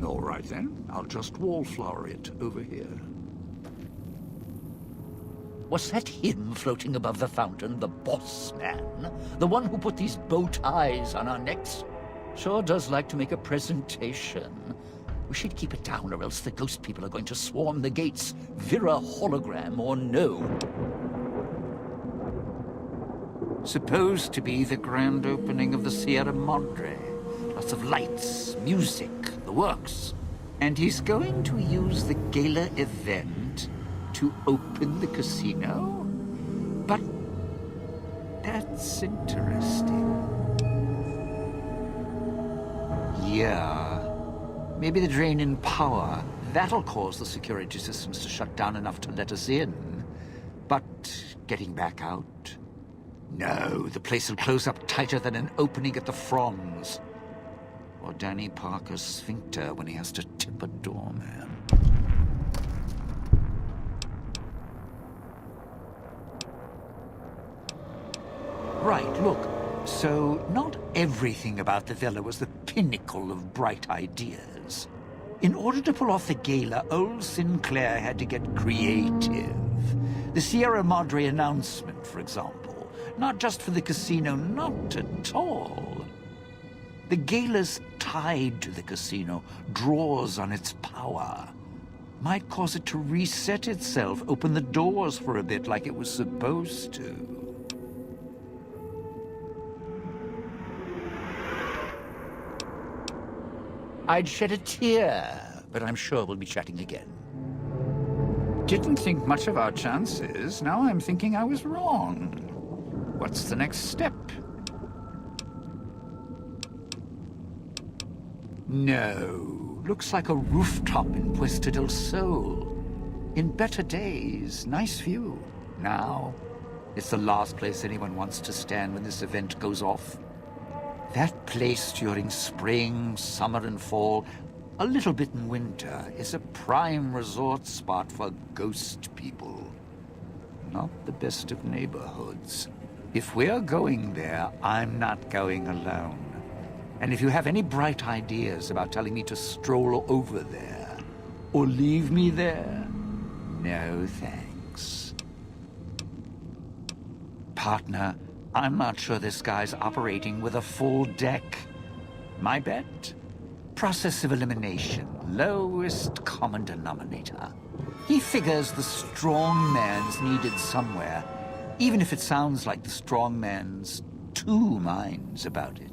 All right then. I'll just wallflower it over here. Was that him floating above the fountain, the boss man? The one who put these bow ties on our necks? Sure does like to make a presentation. We should keep it down, or else the ghost people are going to swarm the gates, Vira hologram or no. Supposed to be the grand opening of the Sierra Madre. Lots of lights, music, the works. And he's going to use the gala event to open the casino? But that's interesting. Yeah. Maybe the drain in power. That'll cause the security systems to shut down enough to let us in. But getting back out? No, the place will close up tighter than an opening at the Fronds. Or Danny Parker's sphincter when he has to tip a doorman. Right, look. So, not everything about the villa was the pinnacle of bright ideas. In order to pull off the gala, old Sinclair had to get creative. The Sierra Madre announcement, for example. Not just for the casino, not at all. The gala's tied to the casino, draws on its power. Might cause it to reset itself, open the doors for a bit like it was supposed to. I'd shed a tear, but I'm sure we'll be chatting again. Didn't think much of our chances. Now I'm thinking I was wrong. What's the next step? No. Looks like a rooftop in Puesta del Sol. In better days, nice view. Now, it's the last place anyone wants to stand when this event goes off. That place during spring, summer and fall, a little bit in winter, is a prime resort spot for ghost people. Not the best of neighborhoods. If we're going there, I'm not going alone. And if you have any bright ideas about telling me to stroll over there, or leave me there, no thanks. Partner, I'm not sure this guy's operating with a full deck. My bet? Process of elimination, lowest common denominator. He figures the strong man's needed somewhere, even if it sounds like the strong man's two minds about it.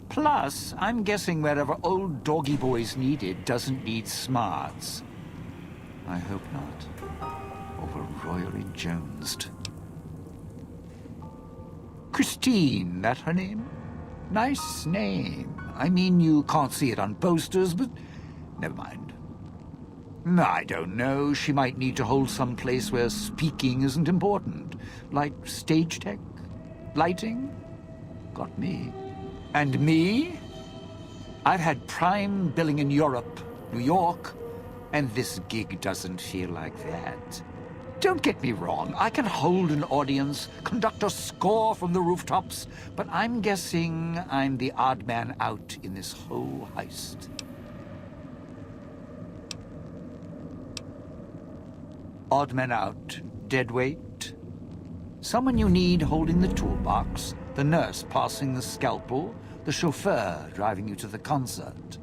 Plus, I'm guessing wherever old doggy boy's needed doesn't need smarts. I hope not. Or we're royally jonesed. Christine, that her name? Nice name. I mean, you can't see it on posters, but never mind. I don't know. She might need to hold some place where speaking isn't important. Like stage tech? Lighting? Got me. And me? I've had prime billing in Europe, New York, and this gig doesn't feel like that. Don't get me wrong, I can hold an audience, conduct a score from the rooftops, but I'm guessing I'm the odd man out in this whole heist. Odd man out, dead weight. Someone you need holding the toolbox, the nurse passing the scalpel, the chauffeur driving you to the concert.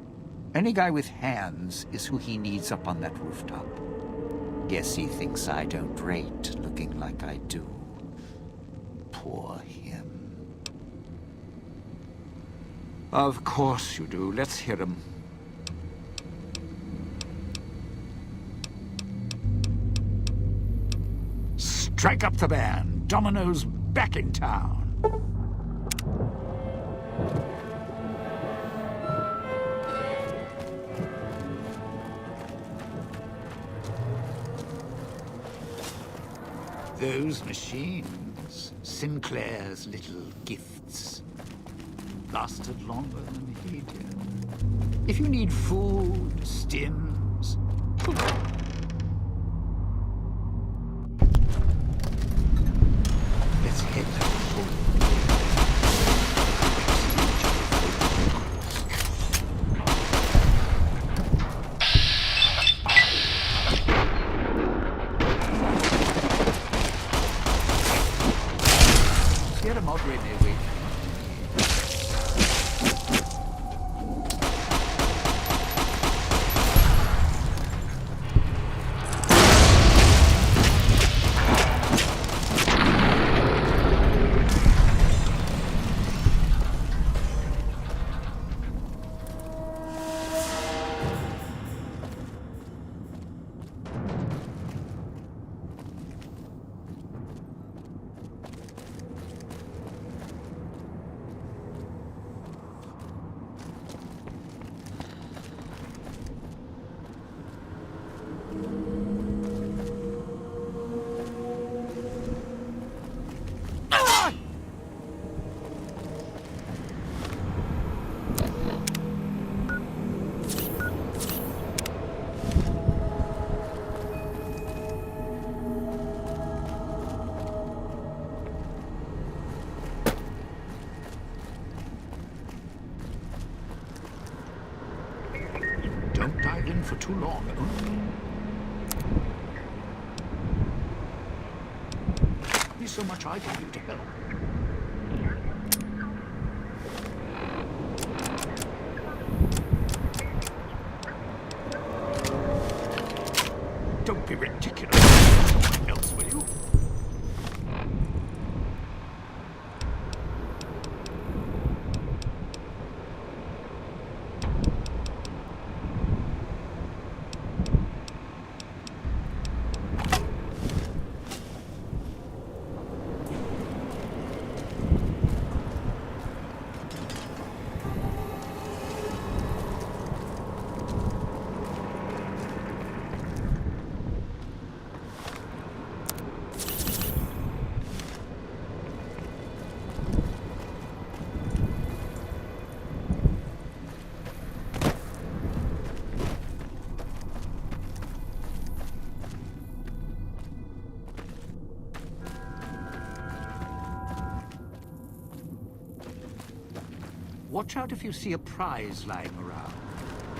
Any guy with hands is who he needs up on that rooftop. Guess he thinks I don't rate looking like I do. Poor him. Of course you do. Let's hear him. Strike up the band. Domino's back in town. Those machines, Sinclair's little gifts, lasted longer than he did. If you need food, stims, let's head home. in for too long. There's so much I can do to help. Don't be ridiculous. Something else, will you? Watch out if you see a prize lying around.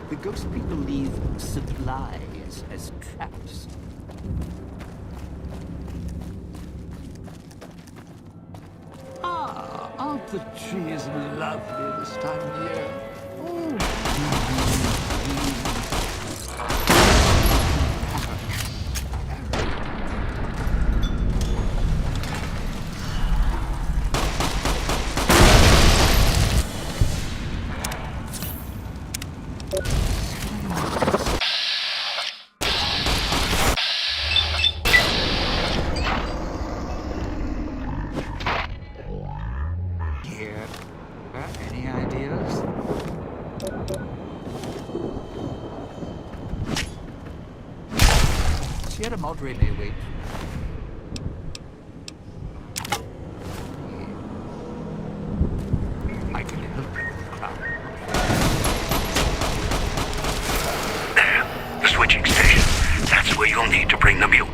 The ghost people leave supplies as traps. Ah, aren't the trees lovely this time of year? Any ideas? Sierra Madre may wait. I can help you with the crowd. There, the switching station. That's where you'll need to bring the mute.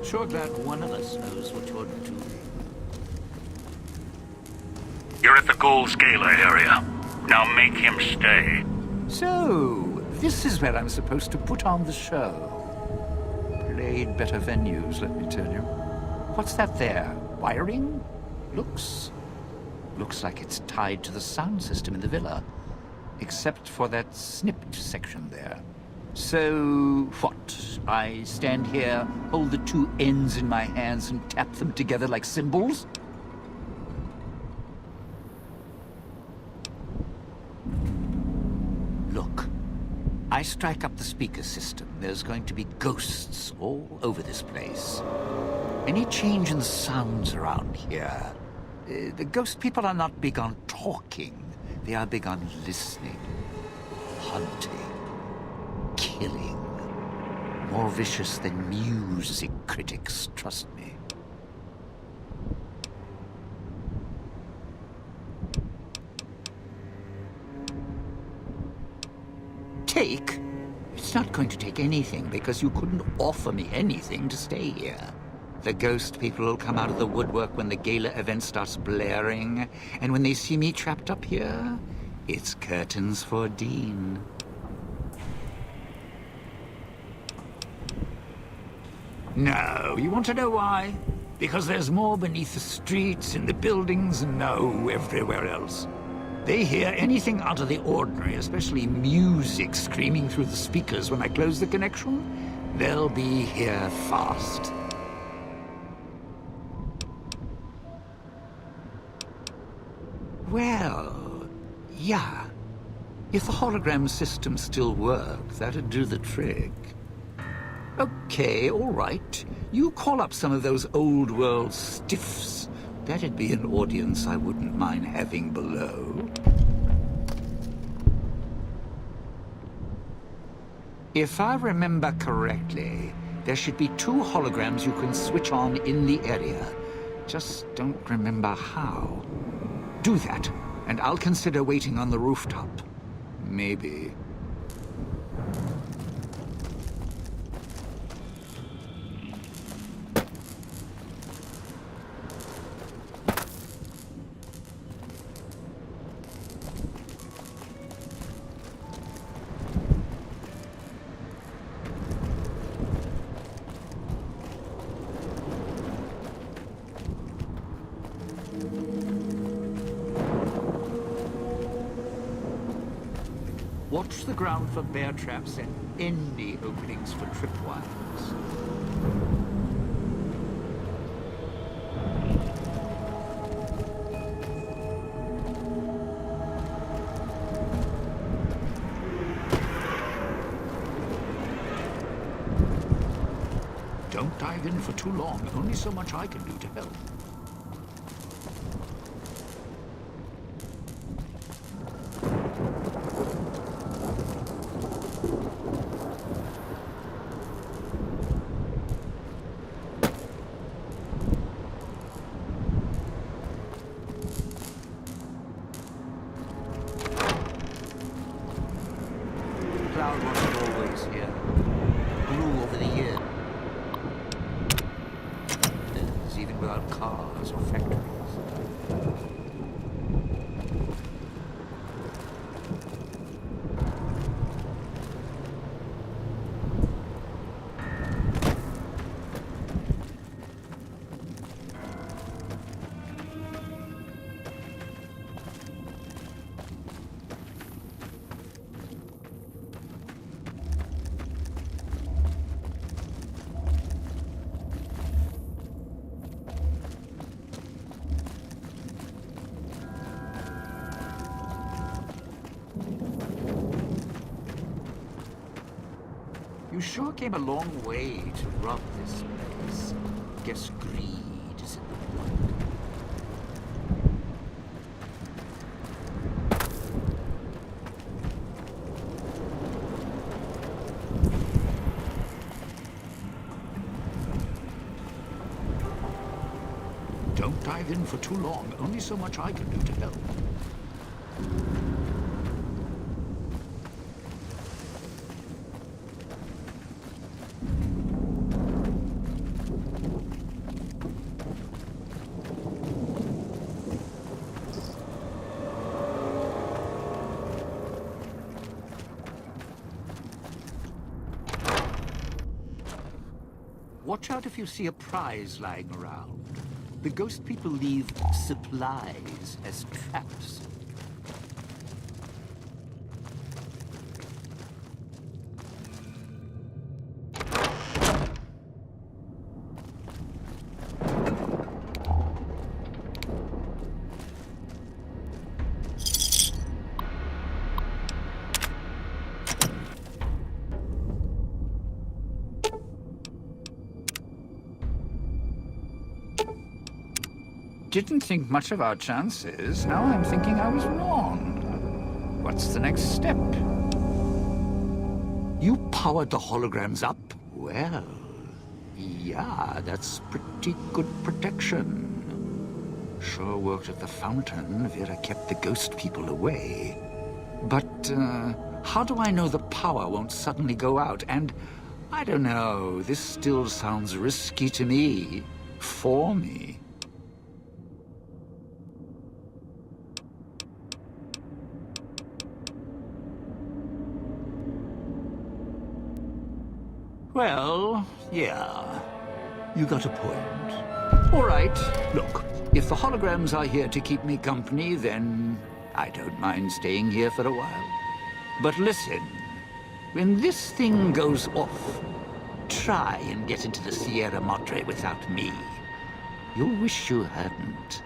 Sure glad one of us knows what you're doing. You're at the Gold Scalar area. Now make him stay. So, this is where I'm supposed to put on the show. Played better venues, let me tell you. What's that there? Wiring? Looks like it's tied to the sound system in the villa. Except for that snipped section there. So, what? I stand here, hold the two ends in my hands and tap them together like cymbals? Look, I strike up the speaker system. There's going to be ghosts all over this place. Any change in the sounds around here? The ghost people are not big on talking. They are big on listening, hunting. Killing. More vicious than music critics, trust me. Take? It's not going to take anything because you couldn't offer me anything to stay here. The ghost people will come out of the woodwork when the gala event starts blaring, and when they see me trapped up here, it's curtains for Dean. No, you want to know why? Because there's more beneath the streets, in the buildings, and no, everywhere else. they hear anything out of the ordinary, especially music screaming through the speakers when I close the connection, they'll be here fast. Well, yeah. If the hologram system still worked, that'd do the trick. Okay, all right. You call up some of those old world stiffs. That'd be an audience I wouldn't mind having below. If I remember correctly, there should be 2 holograms you can switch on in the area. Just don't remember how. Do that, and I'll consider waiting on the rooftop. Maybe. Watch the ground for bear traps and any openings for tripwires. Don't dive in for too long. Only so much I can do to help. Cloud wasn't always here. Grew over the years. Even without cars or factories. You sure came a long way to rob this place. Guess greed is in the blood. Don't dive in for too long. Only so much I can do to help. Watch out if you see a prize lying around. The ghost people leave supplies as traps. Didn't think much of our chances. Now I'm thinking I was wrong. What's the next step? You powered the holograms up? Well, yeah, that's pretty good protection. Sure worked at the fountain. Vera kept the ghost people away. But, how do I know the power won't suddenly go out? And, I don't know, this still sounds risky to me. For me. Well, yeah, you got a point. All right, look, if the holograms are here to keep me company, then I don't mind staying here for a while. But listen, when this thing goes off, try and get into the Sierra Madre without me. You'll wish you hadn't.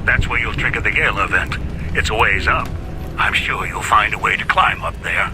That's where you'll trigger the Gale event. It's a ways up. I'm sure you'll find a way to climb up there.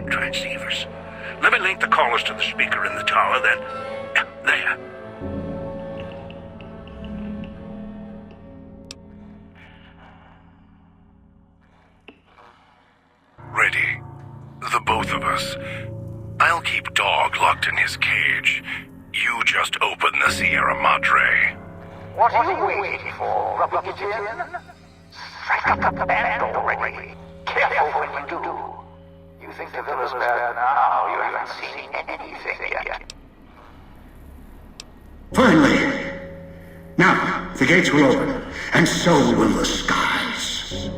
transceivers. Let me link the callers to the speaker in the tower, then... Yeah, there. Ready. The both of us. I'll keep Dog locked in his cage. You just open the Sierra Madre. What are you waiting for, rubbing it in? Strike up the band already. Careful when you do. You think the villa's bad now, you haven't seen anything yet. Finally! Now, the gates will open, and so will the skies.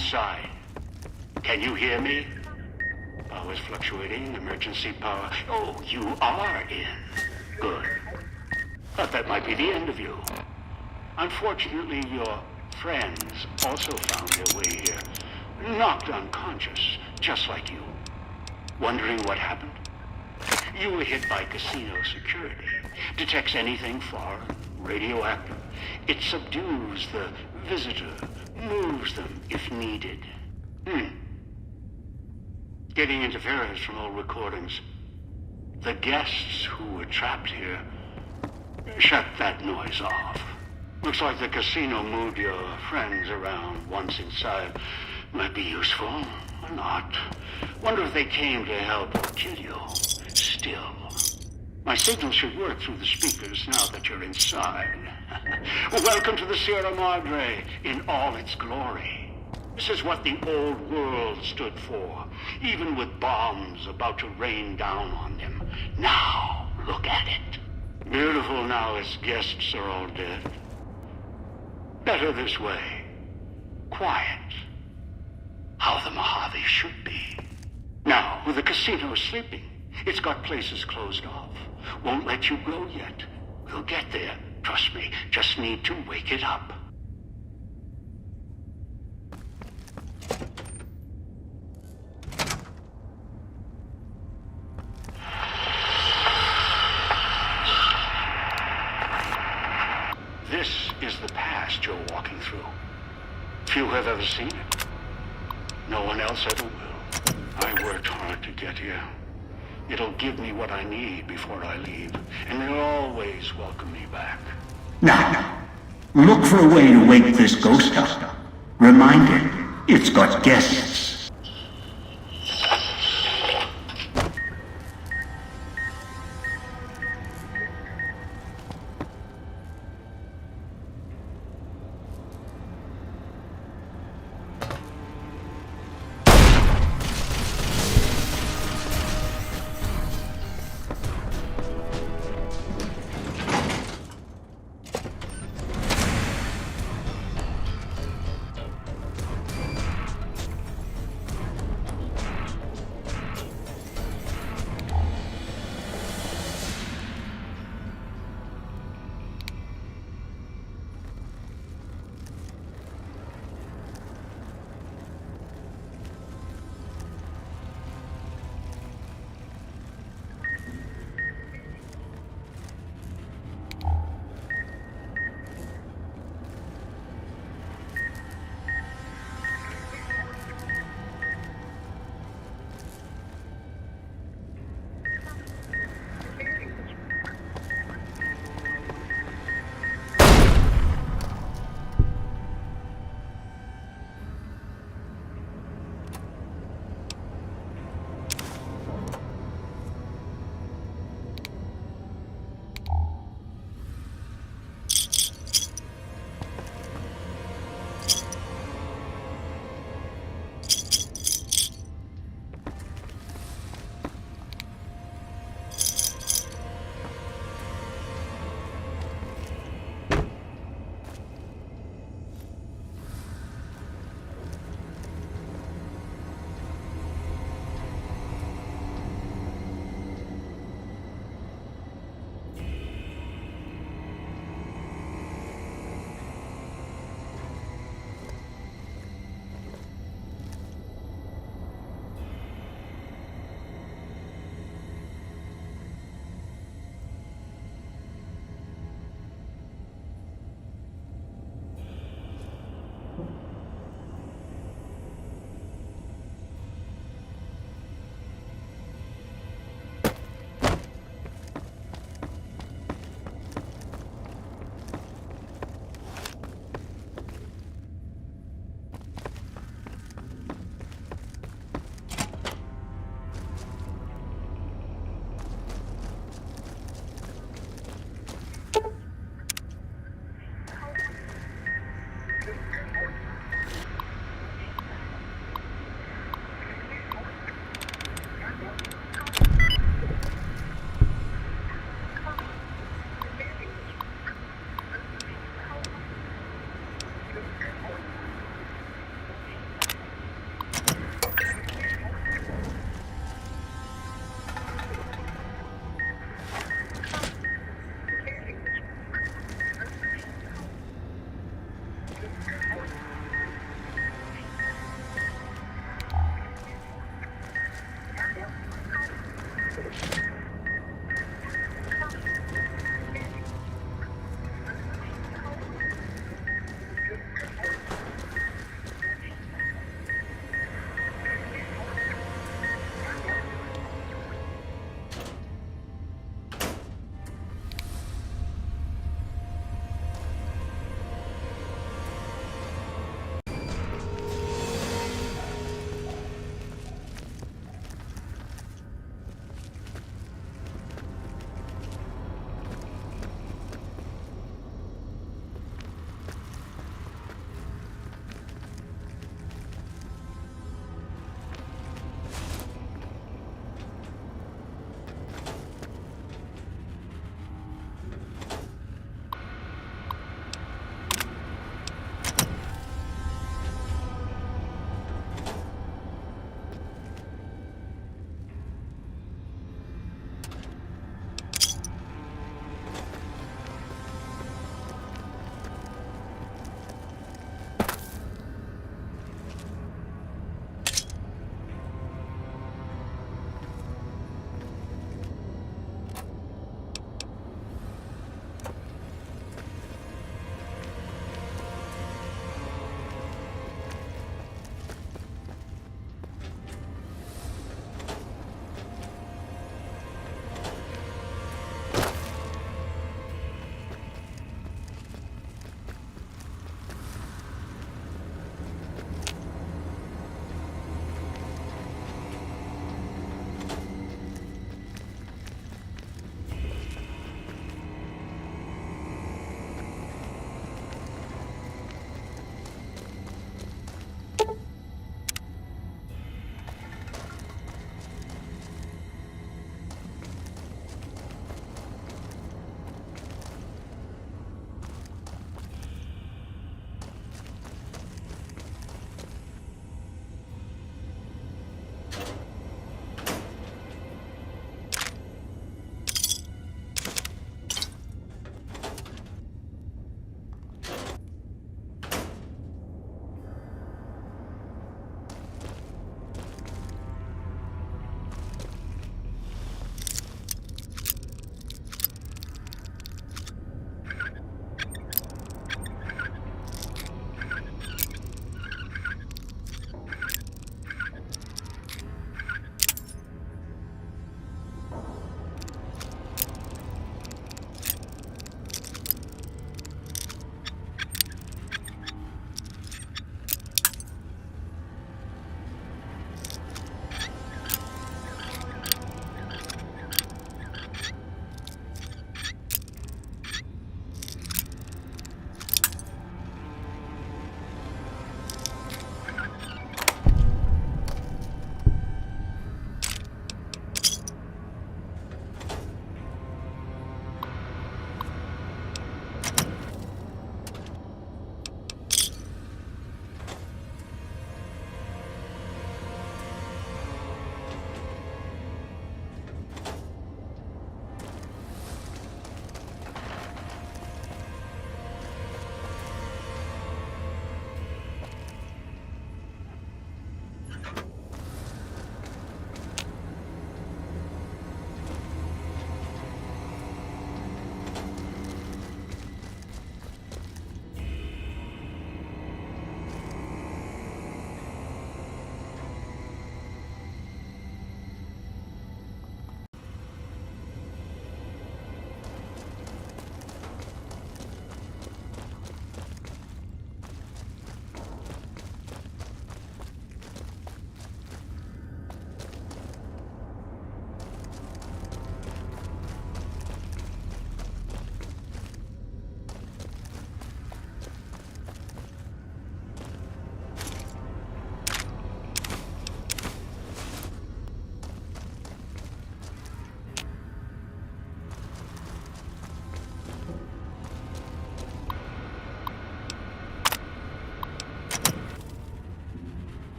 inside. Can you hear me? Power's fluctuating. Emergency power. Oh, you are in. Good. Thought that might be the end of you. Unfortunately, your friends also found their way here. Knocked unconscious, just like you. Wondering what happened? You were hit by casino security. Detects anything foreign, radioactive. It subdues the visitor, moves them if needed. Getting interference from old recordings. The guests who were trapped here shut that noise off. Looks like the casino moved your friends around once inside. Might be useful, or not. Wonder if they came to help or kill you. Still, my signal should work through the speakers now that you're inside. Welcome to the Sierra Madre in all its glory. This is what the old world stood for, even with bombs about to rain down on them. Now, look at it. Beautiful now its guests are all dead. Better this way. Quiet. How the Mojave should be. Now, with the casino sleeping, it's got places closed off. Won't let you go yet. We'll get there. Trust me. Just need to wake it up. This is the past you're walking through. Few have ever seen it. No one else ever will. I worked hard to get here. It'll give me what I need before I leave, and they'll always welcome me back. Now, look for a way to wake this ghost up. Remind it, it's got guests.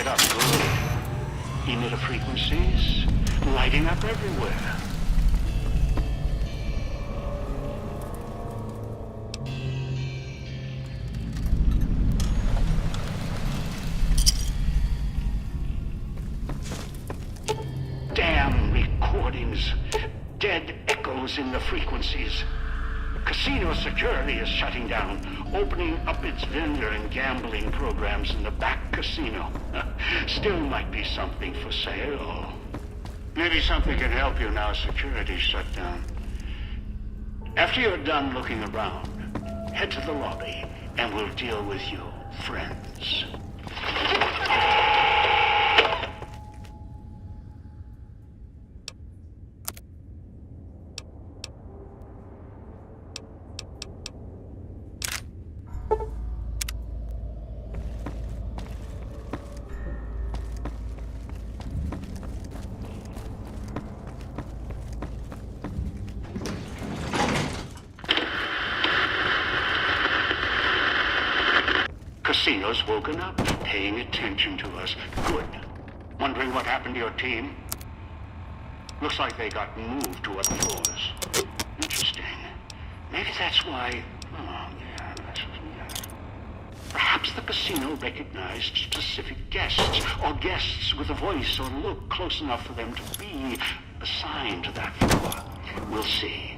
it up good. Emitter frequencies lighting up everywhere. Damn recordings. Dead echoes in the frequencies. Casino security is shutting down, opening up its vendor and gambling programs in the back casino. Still might be something for sale. Maybe something can help you now security's shut down. After you're done looking around, head to the lobby and we'll deal with you, friends. Casino's woken up, paying attention to us. Good. Wondering what happened to your team? Looks like they got moved to other floors. Interesting. Maybe that's why... Oh, yeah, perhaps the casino recognized specific guests, or guests with a voice or look close enough for them to be assigned to that floor. We'll see.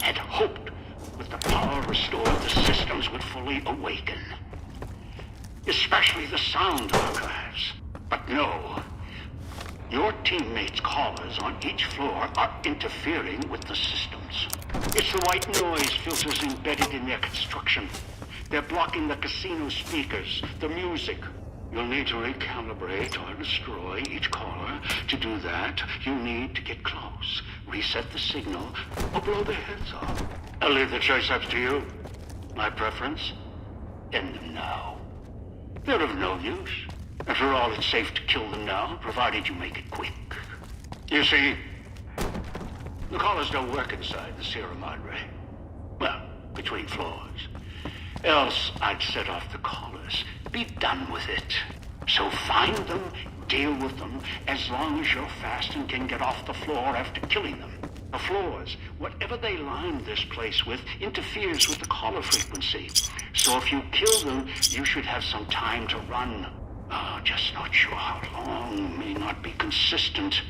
Had hoped with the power restored, the systems would fully awaken. Especially the sound archives. But no. Your teammates' callers on each floor are interfering with the systems. It's the white noise filters embedded in their construction. They're blocking the casino speakers, the music. You'll need to recalibrate or destroy each caller. To do that, you need to get close, reset the signal, or blow their heads off. I'll leave the choice up to you. My preference? End them now. They're of no use. After all, it's safe to kill them now, provided you make it quick. You see, the callers don't work inside the Sierra Madre. Well, between floors. Else, I'd set off the callers. Be done with it. So find them, deal with them, as long as you're fast and can get off the floor after killing them. The floors, whatever they line this place with, interferes with the caller frequency. So if you kill them, you should have some time to run. Just not sure how long, may not be consistent.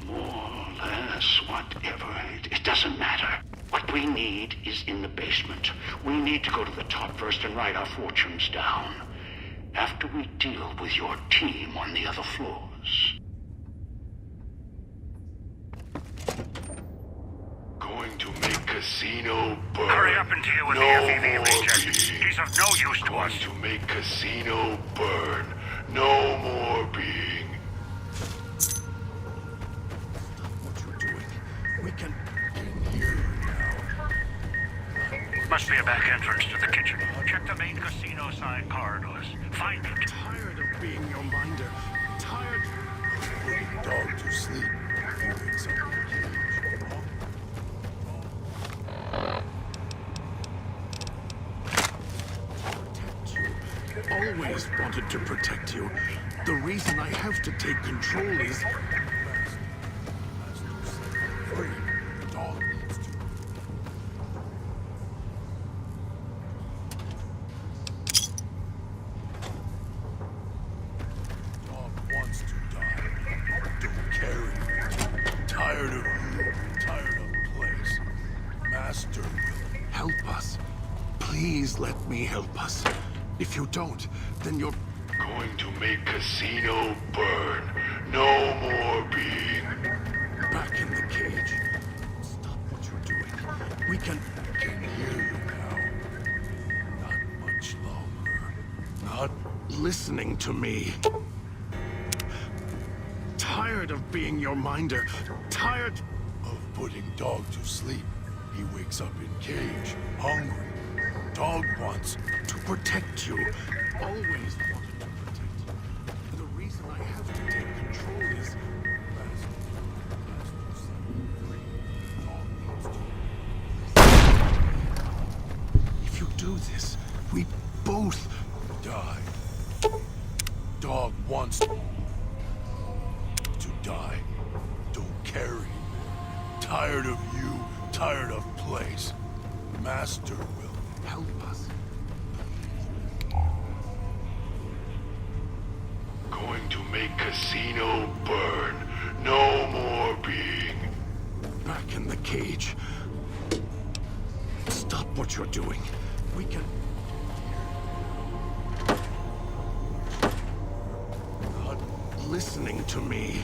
More or less, whatever. It doesn't matter. What we need is in the basement. We need to go to the top first and write our fortunes down. After we deal with your team on the other floors. Going to make Casino burn. Hurry up and deal with the FEV agent. He's of no use to us. Going to make Casino burn. No more being. What you're doing. We can hear you now. Must be a back entrance to the kitchen. Check the main casino side corridors. Find it. Tired of being your minder. Tired of putting dog to sleep. He wakes up in a cage. Always wanted to protect you. The reason I have to take control is... Free. Dog needs to. Dog wants to die. Don't carry me. Tired of you. Tired of place. Master will help us. Please let me help us. If you don't, then you're... Going to make Casino burn. No more being. back in the cage. Stop what you're doing. We can hear you now. Not much longer. Not listening to me. Tired of being your minder. Tired of putting dog to sleep. He wakes up in cage, hungry. Dog wants to protect you. Always wanted to protect you. The reason I have to take control is... If you do this, we both die. Dog wants To die. Don't care anymore. Tired of you, tired of place. Master will Help us. Going to make Casino burn. No more being. Back in the cage. Stop what you're doing. We can... Not listening to me.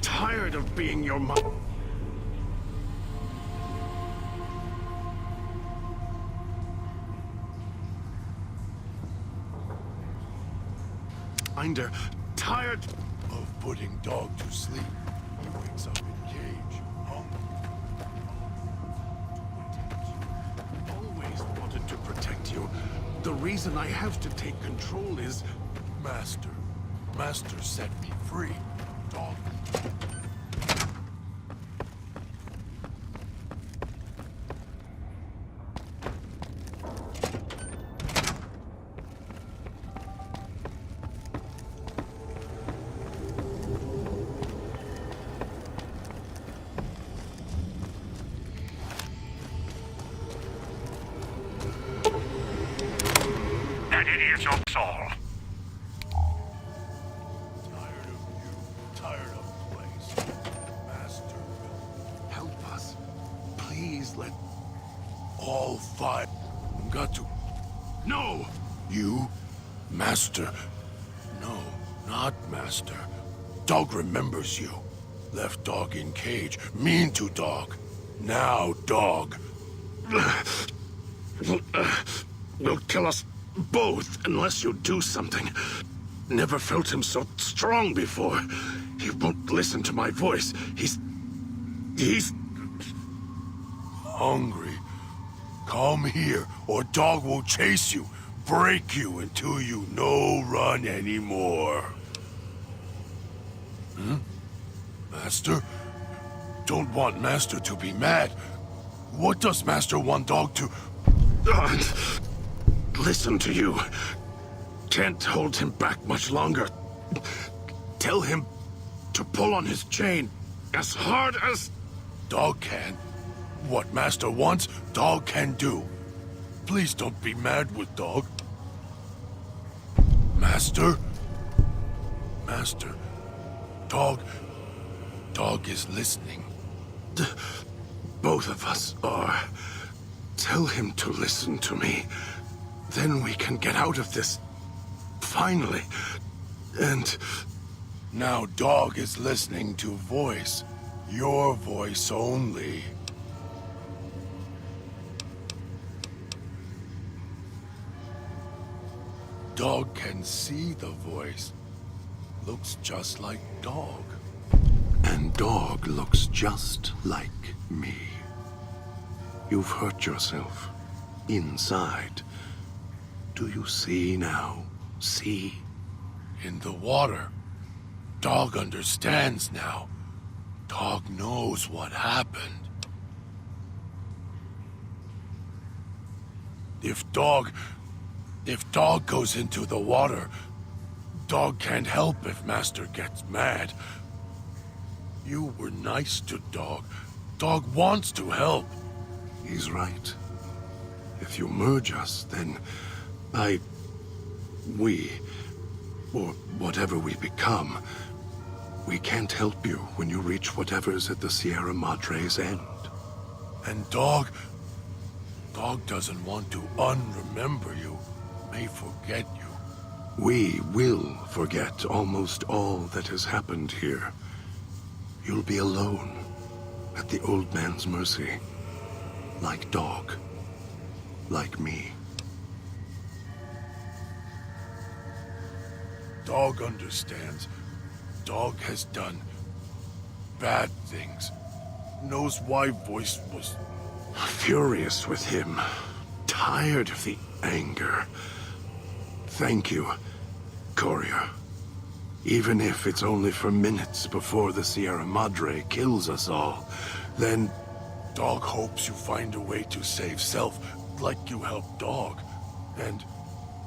Tired of being your mother. Finder, tired of putting Dog to sleep. He wakes up in cage, hungry. always wanted to protect you. The reason I have to take control is... Master. Master set me free. Dog. That idiot's all. Tired of you. Tired of place. Master will. Help us. Please let... All five. Got to. No! You? Master. No, not Master. Dog remembers you. Left Dog in cage. Mean to Dog. Now, Dog. Will kill us both unless you do something. Never felt him so strong before. He won't listen to my voice. He's Hungry. Come here, or Dog will chase you. Break you until you no run anymore. Master? Don't want Master to be mad. What does Master want Dog to... listen to you. Can't hold him back much longer. Tell him to pull on his chain as hard as... Dog can. What Master wants, Dog can do. Please don't be mad with Dog. Master? Master. Dog is listening. Both of us are. Tell him to listen to me. Then we can get out of this. Finally. And... Now Dog is listening to voice. Your voice only. Dog can see the voice. Looks just like Dog. And Dog looks just like me. You've hurt yourself. Inside. Do you see now? See? In the water. Dog understands now. Dog knows what happened. If Dog goes into the water, Dog can't help if Master gets mad. You were nice to Dog. Dog wants to help. He's right. If you merge us, then we, or whatever we become, we can't help you when you reach whatever's at the Sierra Madre's end. And Dog doesn't want to unremember you, may forget you. We will forget almost all that has happened here. You'll be alone, at the old man's mercy. Like Dog. Like me. Dog understands. Dog has done bad things. Knows why Voice was... Furious with him. Tired of the anger. Thank you, Courier. Even if it's only for minutes before the Sierra Madre kills us all, then... Dog hopes you find a way to save self, like you helped Dog. And...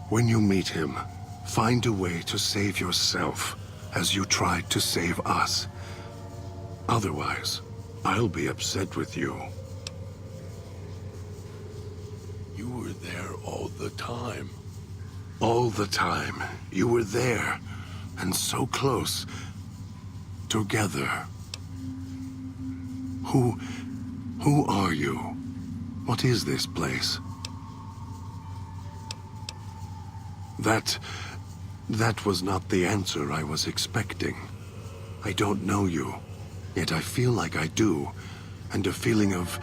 When you meet him, Find a way to save yourself as you tried to save us. Otherwise, I'll be upset with you. You were there all the time. All the time. You were there, and so close. Together. Who are you? What is this place? That was not the answer I was expecting. I don't know you, yet I feel like I do, and a feeling of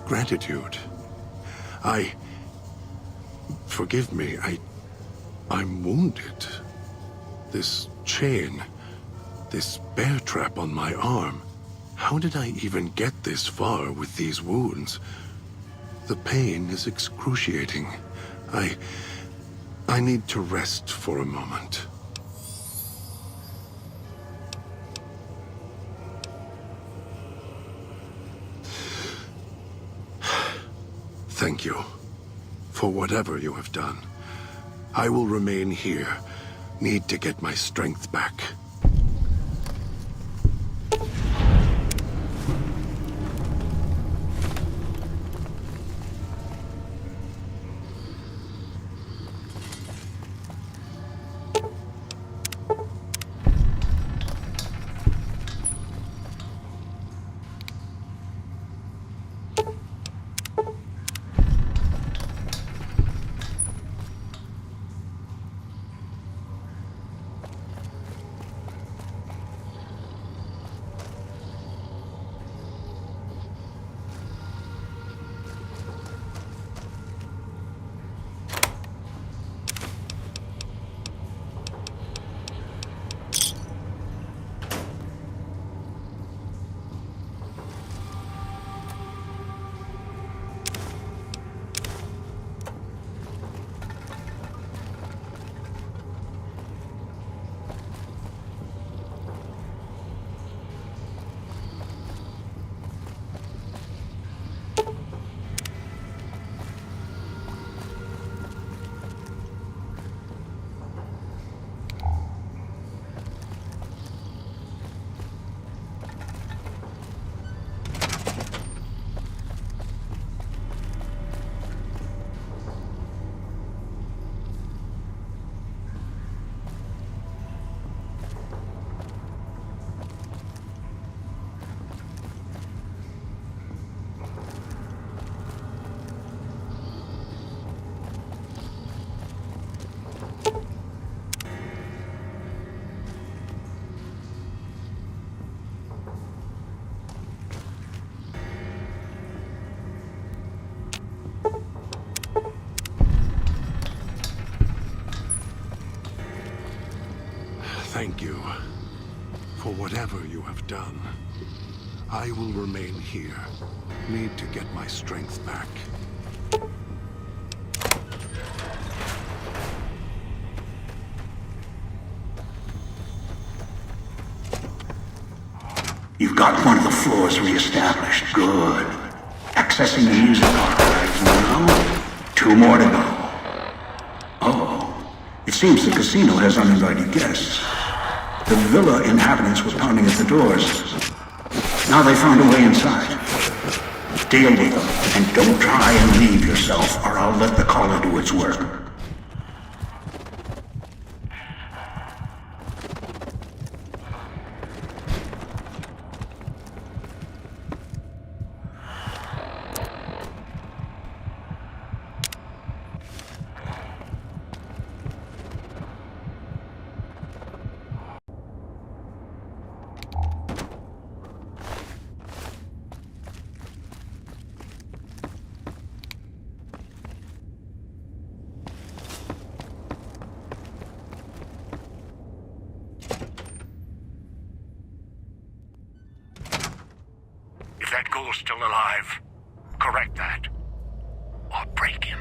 gratitude. Forgive me, I'm wounded. This chain, this bear trap on my arm. How did I even get this far with these wounds? The pain is excruciating. I need to rest for a moment. Thank you for whatever you have done. I will remain here. Need to get my strength back. Thank you for whatever you have done. I will remain here. Need to get my strength back. You've got one of the floors reestablished. Good. Accessing the music archives now. 2 more to go. It seems the casino has uninvited guests. The villa inhabitants were pounding at the doors. Now they found a way inside. Deal with them, and don't try and leave yourself, or I'll let the collar do its work. That ghoul's still alive. Correct that. Or break him.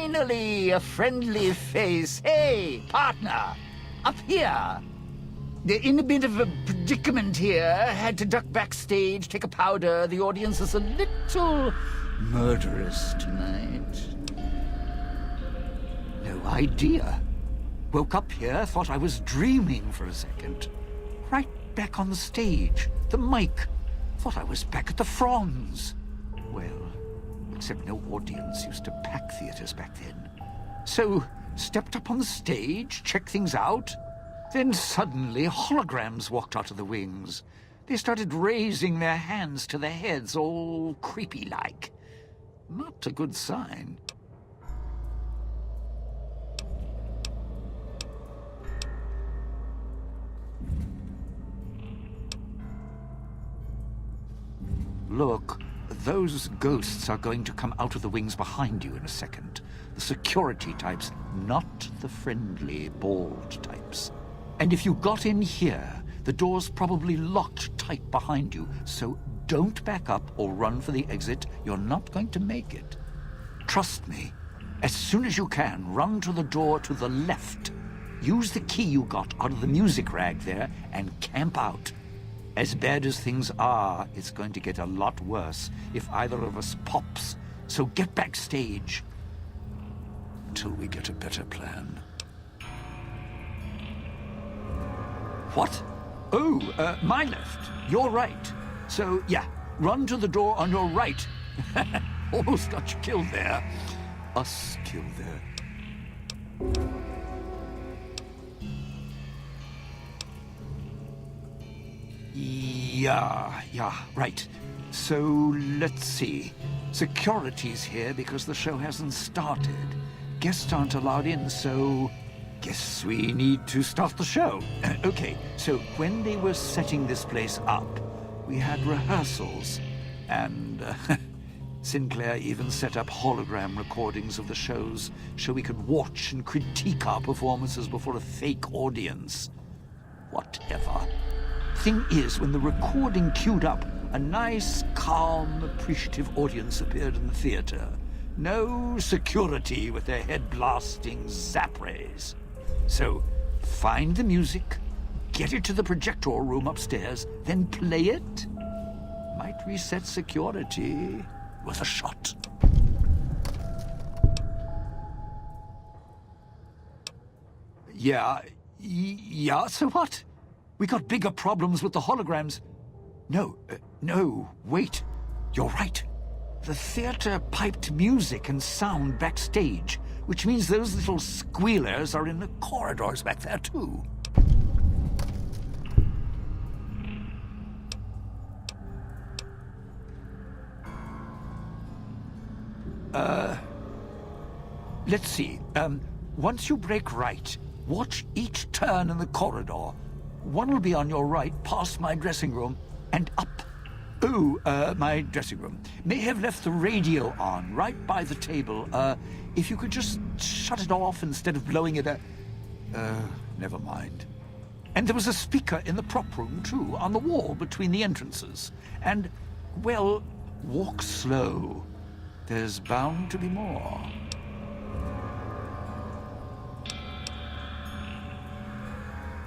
finally, a friendly face. Hey, partner, up here. They're in a bit of a predicament here. Had to duck backstage, take a powder. The audience is a little murderous tonight. No idea. Woke up here, thought I was dreaming for a second. Right back on the stage, the mic. Thought I was back at the Franz. Well, except no audience used to pack theaters back then. So, stepped up on the stage, checked things out. Then suddenly, holograms walked out of the wings. They started raising their hands to their heads, all creepy-like. Not a good sign. Look, those ghosts are going to come out of the wings behind you in a second. The security types, not the friendly, bald types. And if you got in here, the door's probably locked tight behind you, so don't back up or run for the exit. You're not going to make it. Trust me. As soon as you can, run to the door to the left. Use the key you got out of the music rag there and camp out. As bad as things are, it's going to get a lot worse if either of us pops. So get backstage until we get a better plan. What? Oh, my left. Your right. So, yeah, run to the door on your right. Almost got you killed there. Us killed there. Yeah, right. So, let's see. Security's here because the show hasn't started. Guests aren't allowed in, so guess we need to start the show. Okay, so when they were setting this place up, we had rehearsals, and Sinclair even set up hologram recordings of the shows so we could watch and critique our performances before a fake audience. Whatever. Thing is, when the recording queued up, a nice, calm, appreciative audience appeared in the theater. No security with their head blasting zap rays. So, find the music, get it to the projector room upstairs, then play it. Might reset security with a shot. Yeah, so what? We got bigger problems with the holograms. No, wait. You're right. The theater piped music and sound backstage, which means those little squealers are in the corridors back there, too. Let's see. Once you break right, watch each turn in the corridor. One will be on your right, past my dressing room, and up. Oh, my dressing room. May have left the radio on, right by the table. If you could just shut it off instead of blowing it never mind. And there was a speaker in the prop room, too, on the wall between the entrances. And, well, walk slow. There's bound to be more.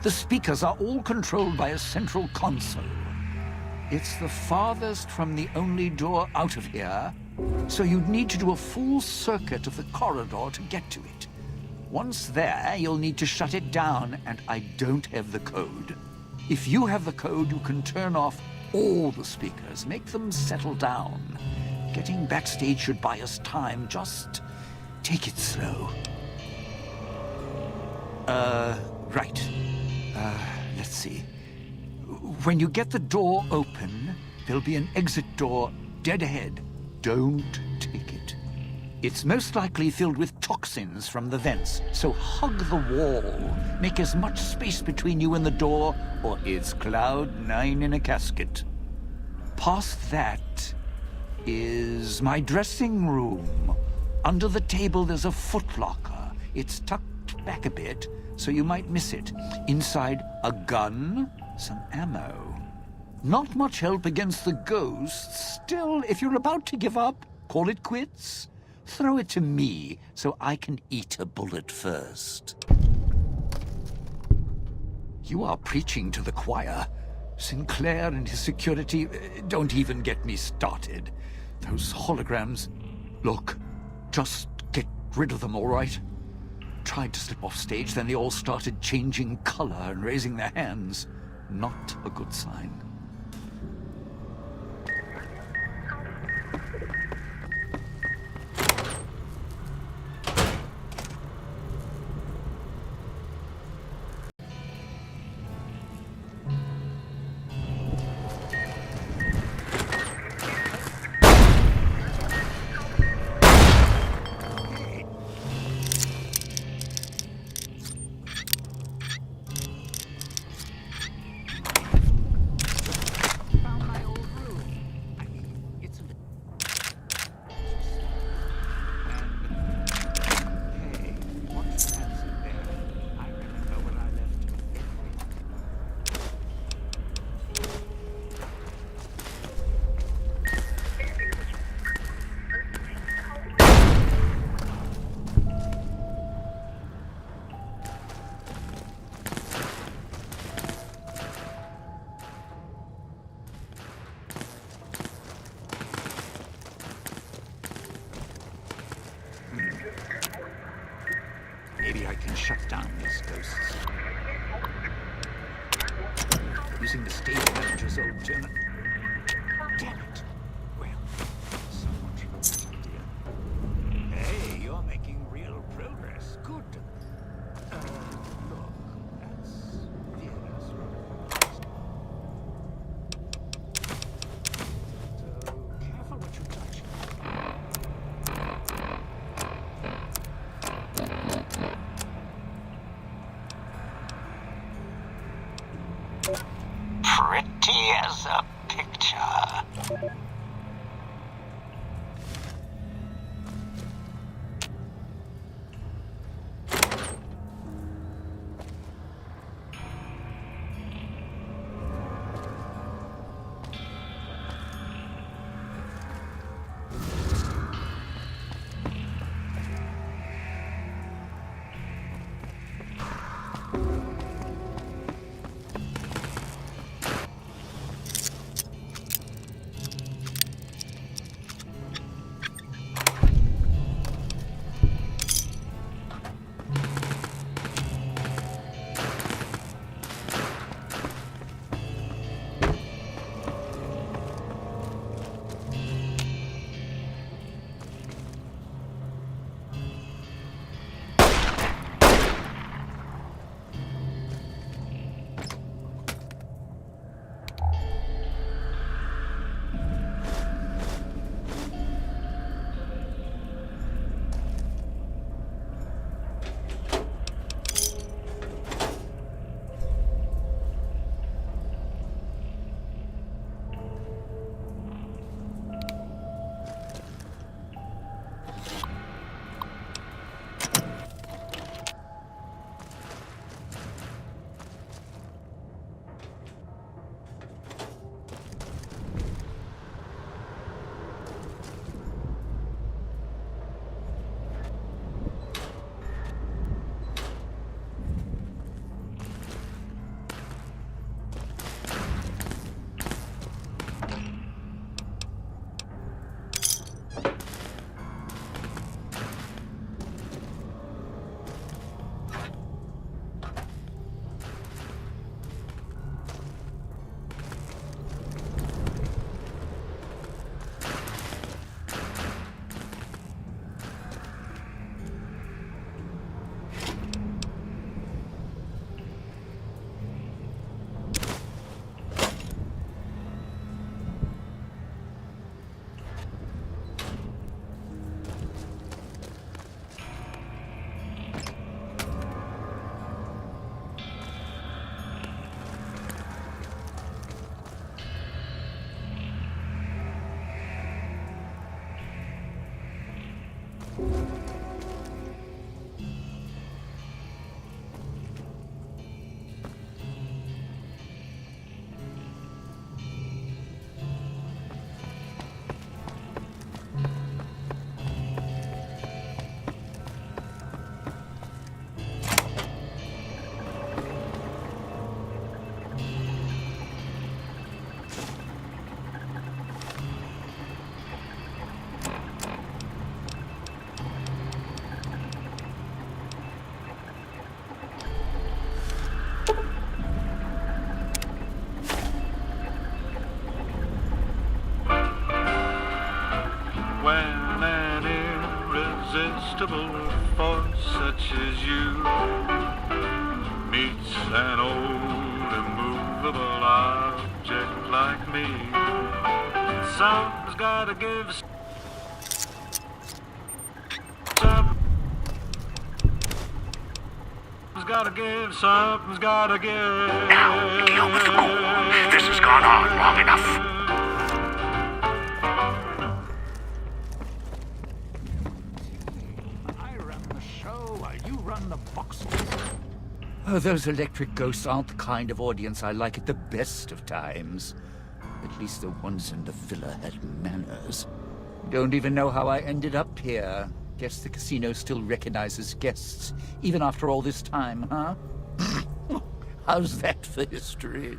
The speakers are all controlled by a central console. It's the farthest from the only door out of here, so you'd need to do a full circuit of the corridor to get to it. Once there, you'll need to shut it down, and I don't have the code. If you have the code, you can turn off all the speakers, make them settle down. Getting backstage should buy us time. Just take it slow. Right. Let's see. When you get the door open, there'll be an exit door dead ahead. Don't take it. It's most likely filled with toxins from the vents, so hug the wall. Make as much space between you and the door, or it's Cloud 9 in a casket. Past that is my dressing room. Under the table there's a footlocker. It's tucked back a bit, so you might miss it. Inside, a gun, some ammo. Not much help against the ghosts. Still, if you're about to give up, call it quits. Throw it to me so I can eat a bullet first. You are preaching to the choir. Sinclair and his security, don't even get me started. Those holograms, look, just get rid of them, all right? Tried to slip off stage, then they all started changing color and raising their hands. Not a good sign. Maybe I can shut down these ghosts. Using the stage manager's old German. Damn it. Well, someone should have this idea. Hey, you're making real progress. Good. Look, that's Vera's room. So, careful what you touch. Pretty as a picture. horse such as you meets an old immovable object like me. Something's gotta give. Something's gotta give. Something's gotta give. Now, deal with the ghoul. This has gone on long enough. Oh, those electric ghosts aren't the kind of audience I like at the best of times. At least the ones in the villa had manners. Don't even know how I ended up here. Guess the casino still recognizes guests, even after all this time, huh? How's that for history?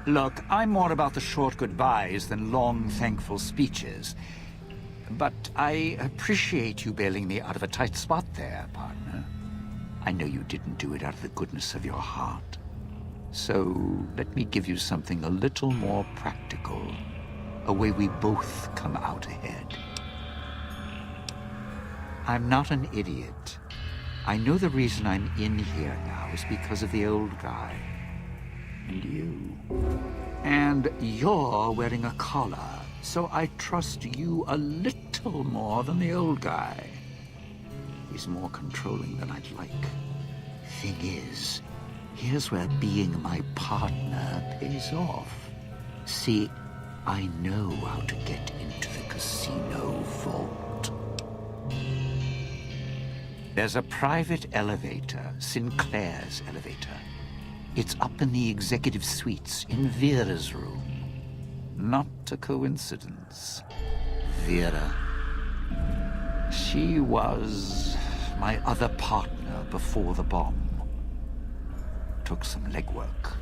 Look, I'm more about the short goodbyes than long, thankful speeches. But I appreciate you bailing me out of a tight spot there, partner. I know you didn't do it out of the goodness of your heart. So let me give you something a little more practical. A way we both come out ahead. I'm not an idiot. I know the reason I'm in here now is because of the old guy. And you. And you're wearing a collar. So I trust you a little more than the old guy. He's more controlling than I'd like. Thing is, here's where being my partner pays off. See, I know how to get into the casino vault. There's a private elevator, Sinclair's elevator. It's up in the executive suites in Vera's room. Not a coincidence. Vera. She was my other partner before the bomb. Took some legwork.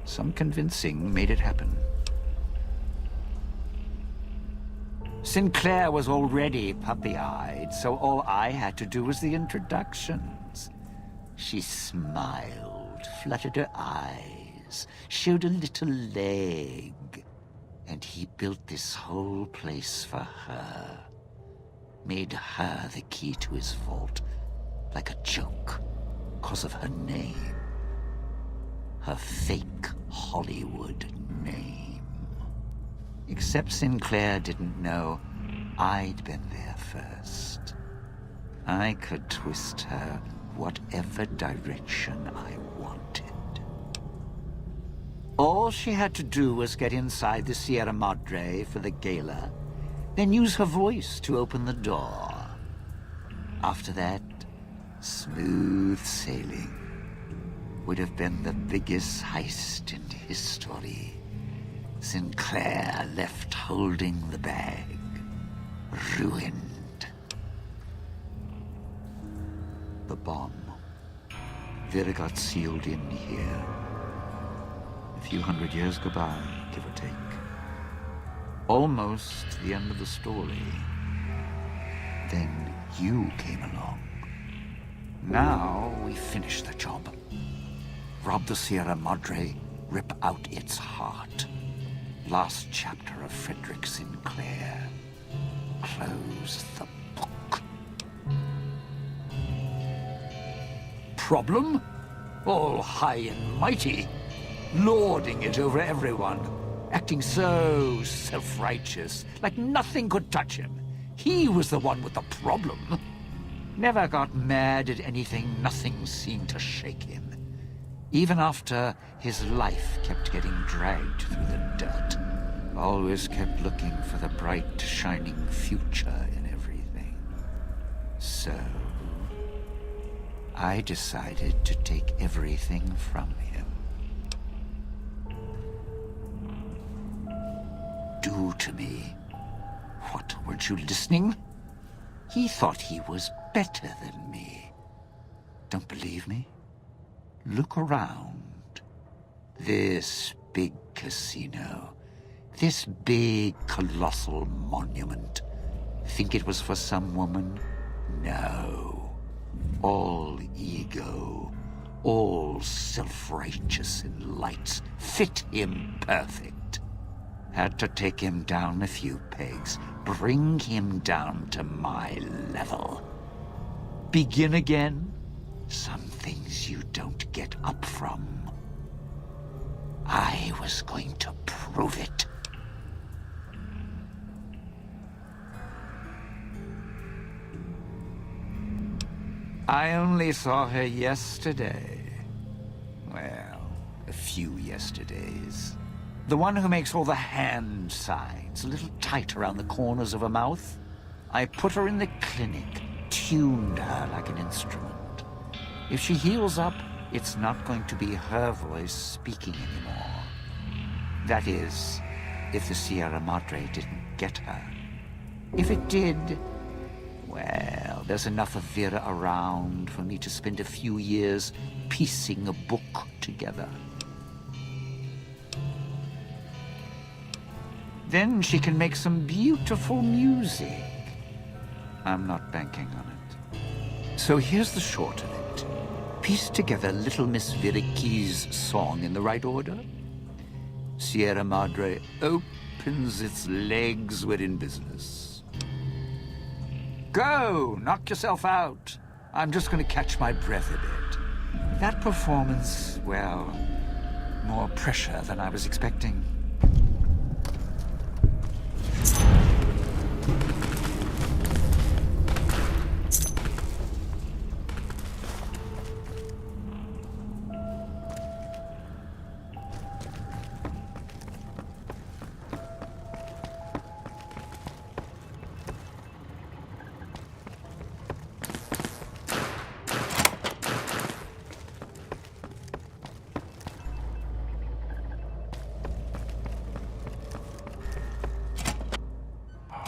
Some convincing made it happen. Sinclair was already puppy-eyed, so all I had to do was the introductions. She smiled, fluttered her eyes, showed a little leg, and he built this whole place for her. Made her the key to his vault, like a joke, 'cause of her name. Her fake Hollywood name. Except Sinclair didn't know I'd been there first. I could twist her whatever direction I wanted. All she had to do was get inside the Sierra Madre for the gala, then use her voice to open the door. After that, smooth sailing. Would have been the biggest heist in history. Sinclair left holding the bag, ruined. The bomb. Vera got sealed in here. A few hundred years go by, give or take. Almost the end of the story. Then you came along. Now we finish the job. Rob the Sierra Madre, rip out its heart. Last chapter of Frederick Sinclair. Close the book. Problem? All high and mighty. Lording it over everyone. Acting so self-righteous, like nothing could touch him. He was the one with the problem. Never got mad at anything, nothing seemed to shake him. Even after his life kept getting dragged through the dirt. Always kept looking for the bright, shining future in everything. So, I decided to take everything from him. Do to me. What, weren't you listening? He thought he was better than me. Don't believe me? Look around. This big casino. This big, colossal monument. Think it was for some woman? No. All ego. All self-righteous in lights. Fit him perfect. Had to take him down a few pegs. Bring him down to my level. Begin again. Some things you don't get up from. I was going to prove it. I only saw her yesterday. Well, a few yesterdays. The one who makes all the hand signs, a little tight around the corners of her mouth. I put her in the clinic, tuned her like an instrument. If she heals up, it's not going to be her voice speaking anymore. That is, if the Sierra Madre didn't get her. If it did, well, there's enough of Vera around for me to spend a few years piecing a book together. Then she can make some beautiful music. I'm not banking on it. So here's the short of it. Piece together Little Miss Vera Keyes' song in the right order. Sierra Madre opens its legs, we're in business. Go! Knock yourself out. I'm just going to catch my breath a bit. That performance, well, more pressure than I was expecting.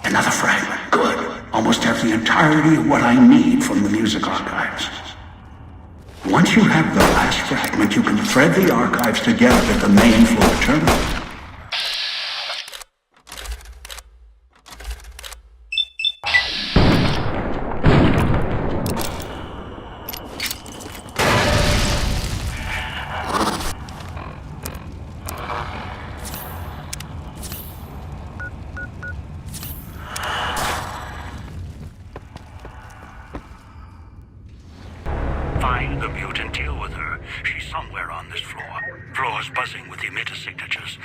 Another fragment. Good. Almost have the entirety of what I need from the music archives. Once you have the last fragment, you can thread the archives together at the main floor terminal. Find the mute and deal with her. She's somewhere on this floor. Floor's buzzing with emitter signatures.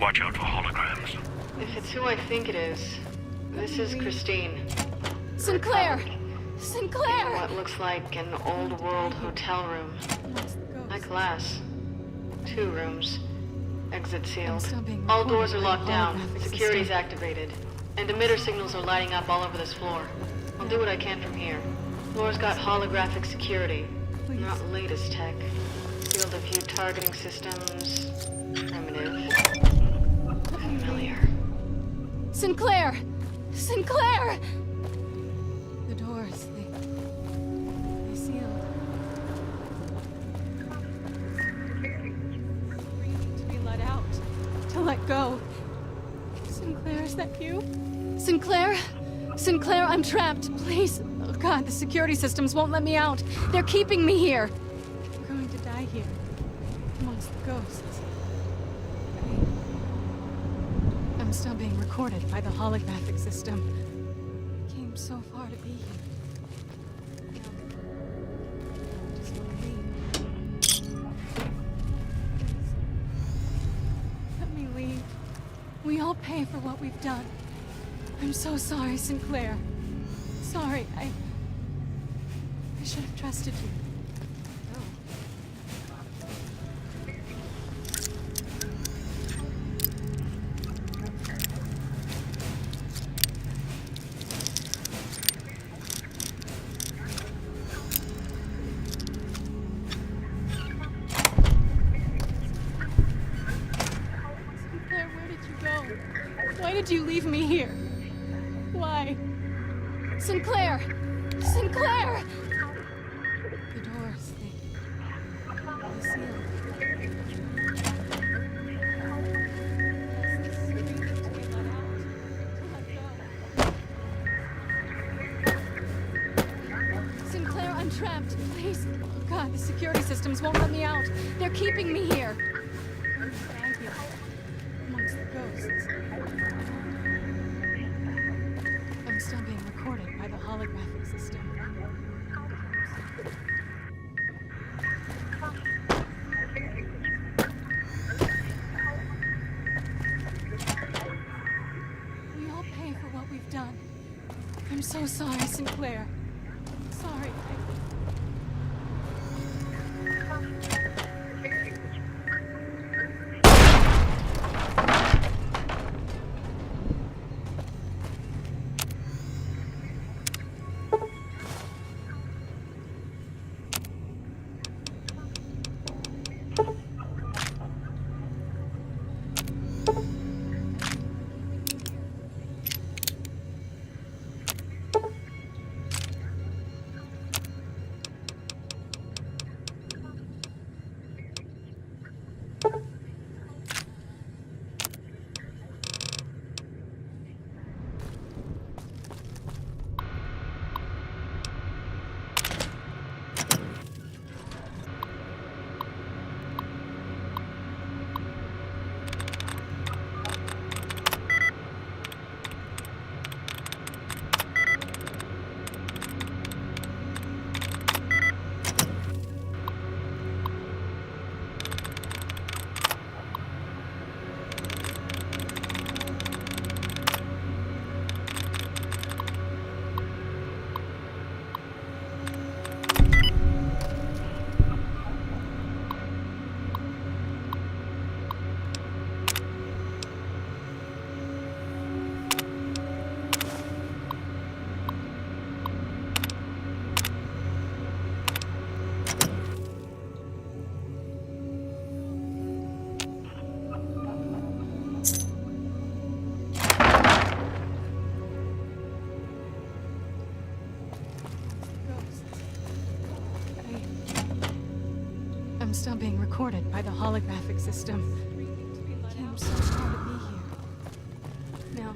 Watch out for holograms. If it's who I think it is, this is Christine. Sinclair! Sinclair! What looks like an old world hotel room. High class. 2 rooms. Exit sealed. All doors are locked down. Security's activated. And emitter signals are lighting up all over this floor. I'll do what I can from here. Floor's got holographic security. Not latest tech. Sealed a few targeting systems. Primitive. Familiar. Sinclair! Sinclair! The doors, they sealed. We need to be let out. To let go. Sinclair, is that you? Sinclair? Sinclair, I'm trapped. Please. Oh God, the security systems won't let me out. They're keeping me here. I'm going to die here. Amongst the ghosts. I'm still being recorded by the holographic system. I came so far to be here. I just want to leave. Let me leave. We all pay for what we've done. I'm so sorry, Sinclair. Sorry, I should have trusted you. Sinclair, where did you go? Why did you leave me here? Why? Sinclair! Sinclair! The doors, they sealed. Sinclair, I'm trapped. Please. Oh God, the security systems won't let me out. They're keeping me here. I'm going to die here. Amongst the ghosts. recorded by the holographic system. We all pay for what we've done. I'm so sorry, Sinclair. Sorry. I'm still being recorded by the holographic system. I came so far to be here. Now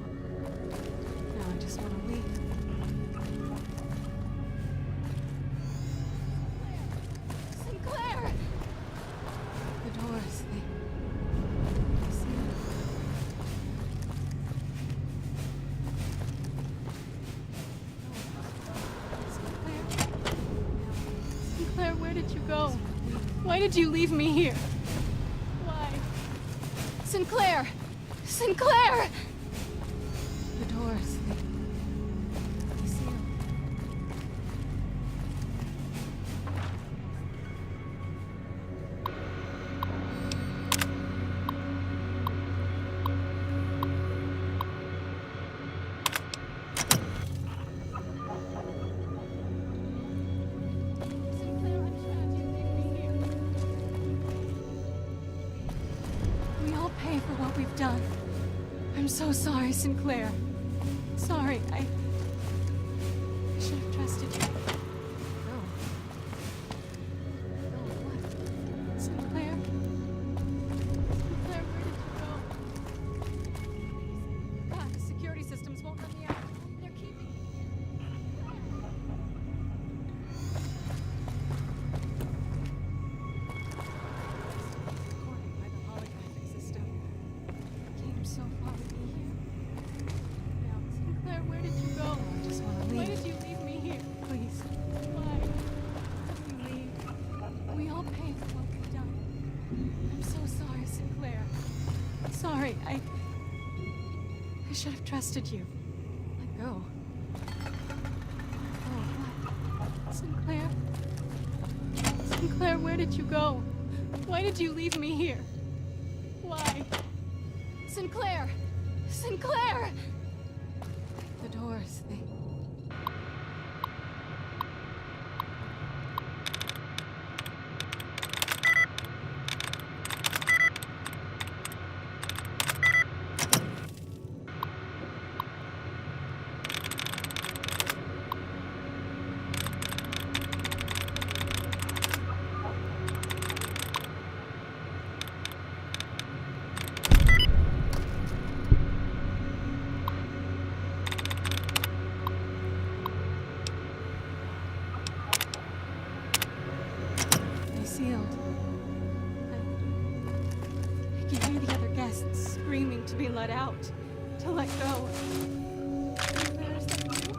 I just want to leave. Sinclair! The doors, they see me. Sinclair, where did you go? Why did you leave me here? Why? Sinclair! Sinclair! The doors, they sealed. For what we've done. I'm so sorry, Sinclair. Sorry, I should have trusted you. No. No, what? Sinclair? Sinclair, where did you go? God, the security systems won't let me out. They're keeping me. So far to be here. Now, Sinclair, where did you go? I just want to leave. Why did you leave me here? Please. Why did you leave? We all pay for what we've done. I'm so sorry, Sinclair. Sorry, I should have trusted you. Let go. Oh, what? Sinclair? Sinclair, where did you go? Why did you leave me here? Why? Sinclair! Sinclair! The doors, they... sealed. I can hear the other guests screaming to be let out, to let go. Sinclair, is that you?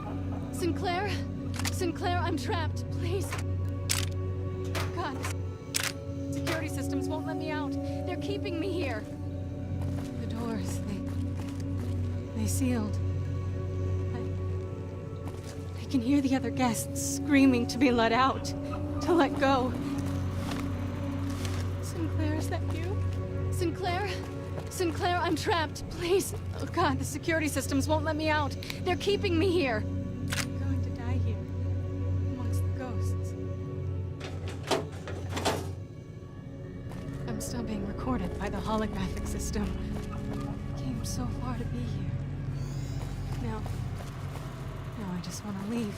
Sinclair? Sinclair, I'm trapped. Please. God, the security systems won't let me out. They're keeping me here. The doors, they sealed. I can hear the other guests screaming to be let out, to let go. Sinclair, is that you? Sinclair? Sinclair, I'm trapped. Please. Oh God, the security systems won't let me out. They're keeping me here. I'm going to die here, amongst the ghosts. I'm still being recorded by the holographic system. I came so far to be here. Now I just want to leave.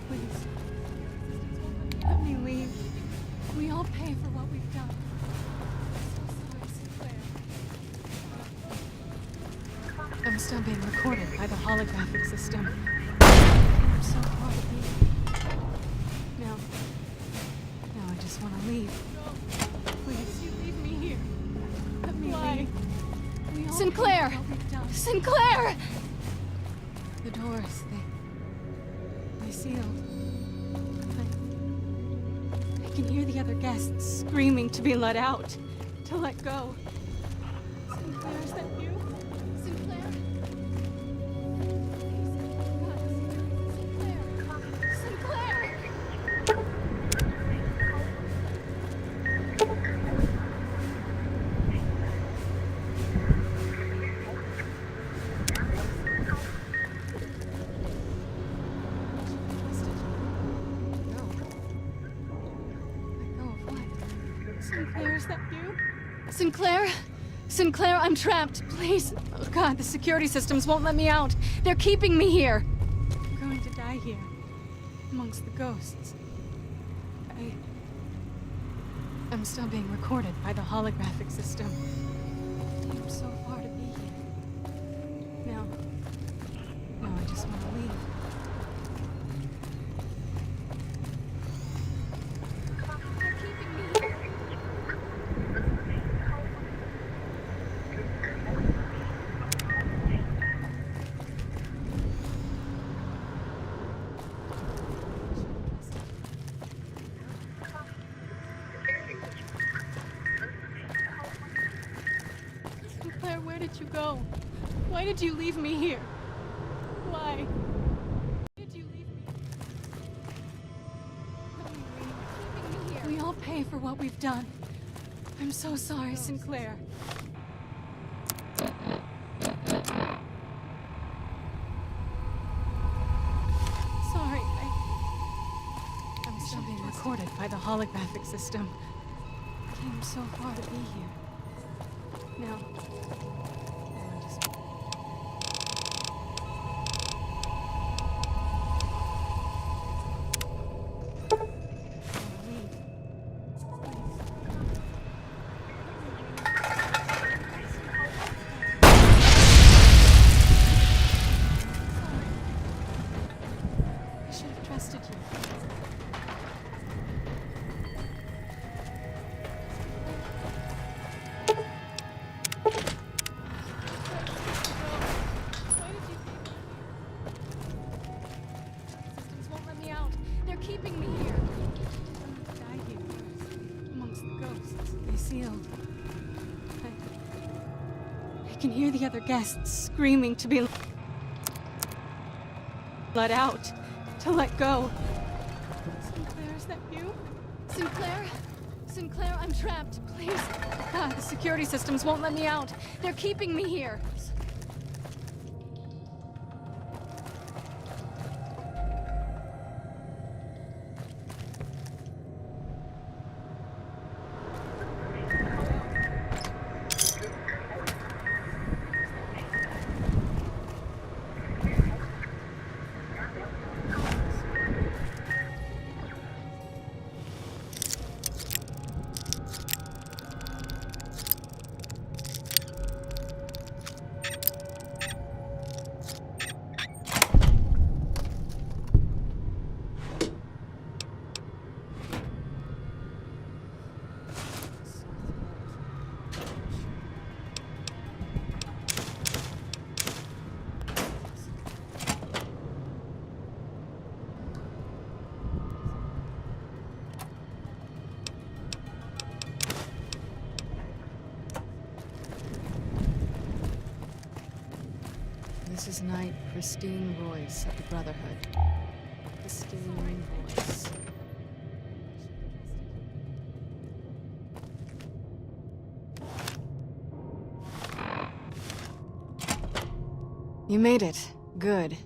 Please. Let me leave. We all pay for what we've done. I'm so sorry, Sinclair. I'm still being recorded by the holographic system. I'm so far to be here. Now I just want to leave. Please, you leave me here. Let me leave. We all Sinclair! pay for what we've done. Sinclair! The doors, they sealed. I can hear the other guests screaming to be let out, to let go. Sinclair, is that you? Sinclair? Sinclair! Sinclair, is that you? Sinclair? Sinclair, I'm trapped. Please. Oh God, the security systems won't let me out. They're keeping me here. I'm going to die here, amongst the ghosts. I'm still being recorded by the holographic system. I'm so far to be here. Now I just want to leave. They're keeping me here. Sinclair, where did you go? Why did you leave me here? Why? Did you leave me? Let me leave. Keeping me here. We all pay for what we've done. I'm so sorry, Sinclair. Sorry, I'm still being recorded by the holographic system. I came so far to be here. Now I just... leave. I should have trusted you. Systems won't let me out. They're keeping me here. I'm going to die here, amongst the ghosts. They sealed. I can hear the other guests screaming to be let out, to let go. Sinclair, is that you? Sinclair? Sinclair, I'm trapped. Please. God, the security systems won't let me out. They're keeping me here. Mrs. Knight, Christine Royce of the Brotherhood. Christine Royce. You made it. Good.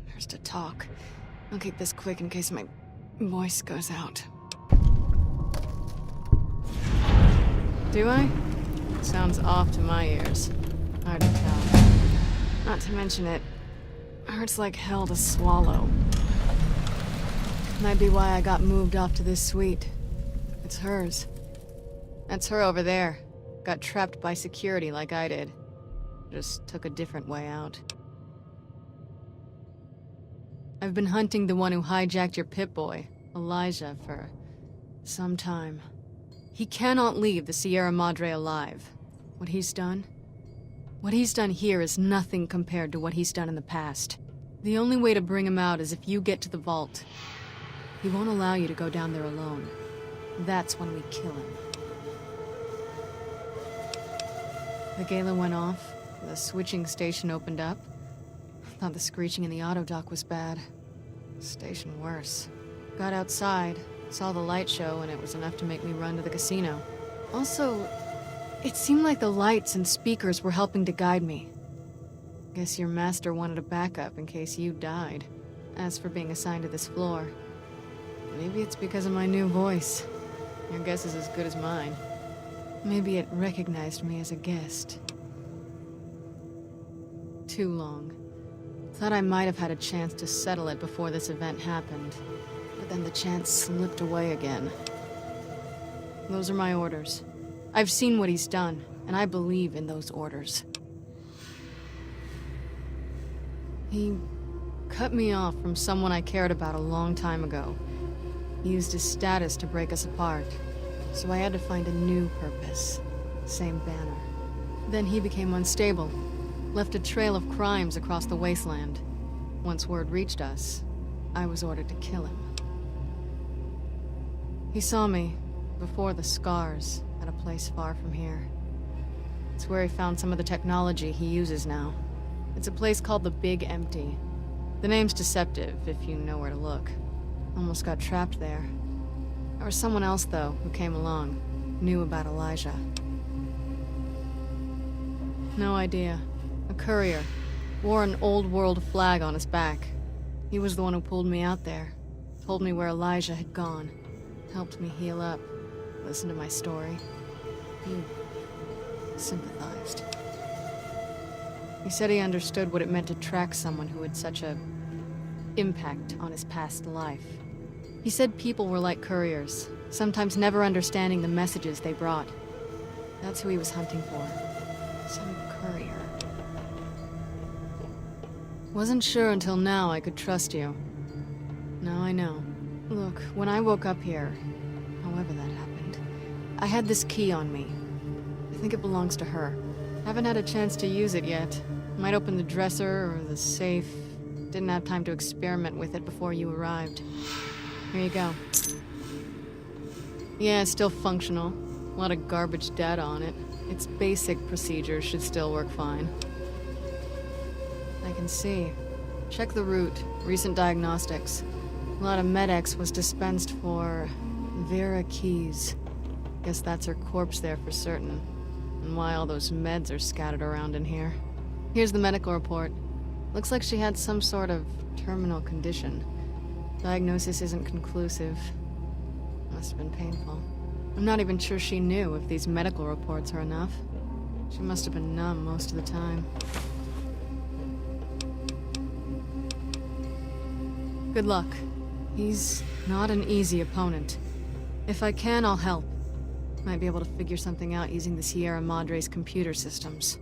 There's to talk. I'll keep this quick in case my voice goes out. Do I? Sounds off to my ears. Hard to tell. Not to mention it hurts like hell to swallow. Might be why I got moved off to this suite. It's hers. That's her over there. Got trapped by security like I did. Just took a different way out. I've been hunting the one who hijacked your Pip-Boy, Elijah, for some time. He cannot leave the Sierra Madre alive. What he's done here is nothing compared to what he's done in the past. The only way to bring him out is if you get to the vault. He won't allow you to go down there alone. That's when we kill him. The gala went off. The switching station opened up. Thought the screeching in the auto dock was bad. Station worse. Got outside, saw the light show, and it was enough to make me run to the casino. Also, it seemed like the lights and speakers were helping to guide me. Guess your master wanted a backup in case you died. As for being assigned to this floor, maybe it's because of my new voice. Your guess is as good as mine. Maybe it recognized me as a guest. Too long. Thought I might have had a chance to settle it before this event happened. But then the chance slipped away again. Those are my orders. I've seen what he's done, and I believe in those orders. He cut me off from someone I cared about a long time ago. He used his status to break us apart, so I had to find a new purpose. Same banner. Then he became unstable, left a trail of crimes across the wasteland. Once word reached us, I was ordered to kill him. He saw me, before the scars, at a place far from here. It's where he found some of the technology he uses now. It's a place called the Big Empty. The name's deceptive, if you know where to look. Almost got trapped there. There was someone else, though, who came along. Knew about Elijah. No idea. A courier. Wore an old world flag on his back. He was the one who pulled me out there. Told me where Elijah had gone. Helped me heal up. Listened to my story. He sympathized. He said he understood what it meant to track someone who had such a impact on his past life. He said people were like couriers, sometimes never understanding the messages they brought. That's who he was hunting for. Some courier. Wasn't sure until now I could trust you. Now I know. Look, when I woke up here, however that happened, I had this key on me. I think it belongs to her. Haven't had a chance to use it yet. Might open the dresser or the safe. Didn't have time to experiment with it before you arrived. Here you go. Yeah, it's still functional. A lot of garbage data on it. Its basic procedures should still work fine. I can see. Check the route. Recent diagnostics. A lot of Med-X was dispensed for Vera Keyes. Guess that's her corpse there for certain. And why all those meds are scattered around in here. Here's the medical report. Looks like she had some sort of terminal condition. Diagnosis isn't conclusive. Must have been painful. I'm not even sure she knew if these medical reports are enough. She must have been numb most of the time. Good luck. He's not an easy opponent. If I can, I'll help. Might be able to figure something out using the Sierra Madre's computer systems.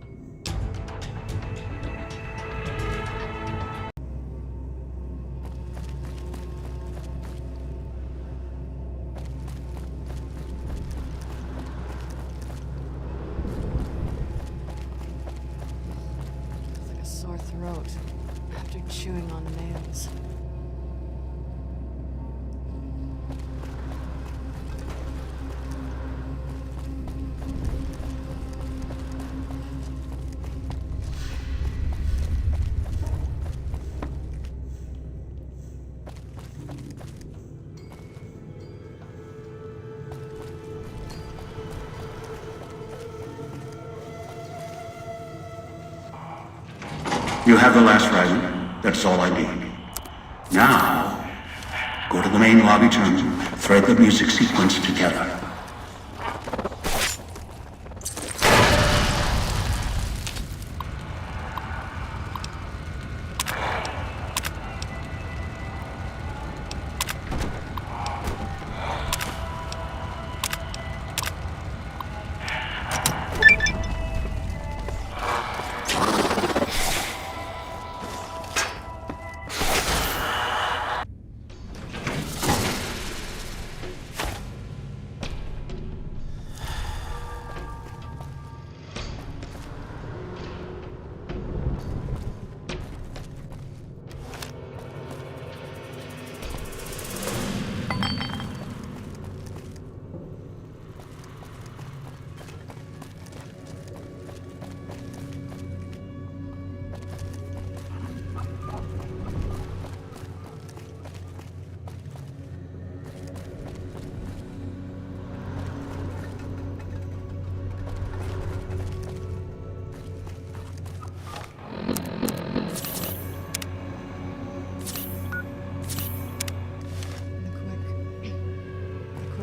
It's like a sore throat after chewing on nails. You have the last fragment. That's all I need. Now, go to the main lobby terminal, thread the music sequence together.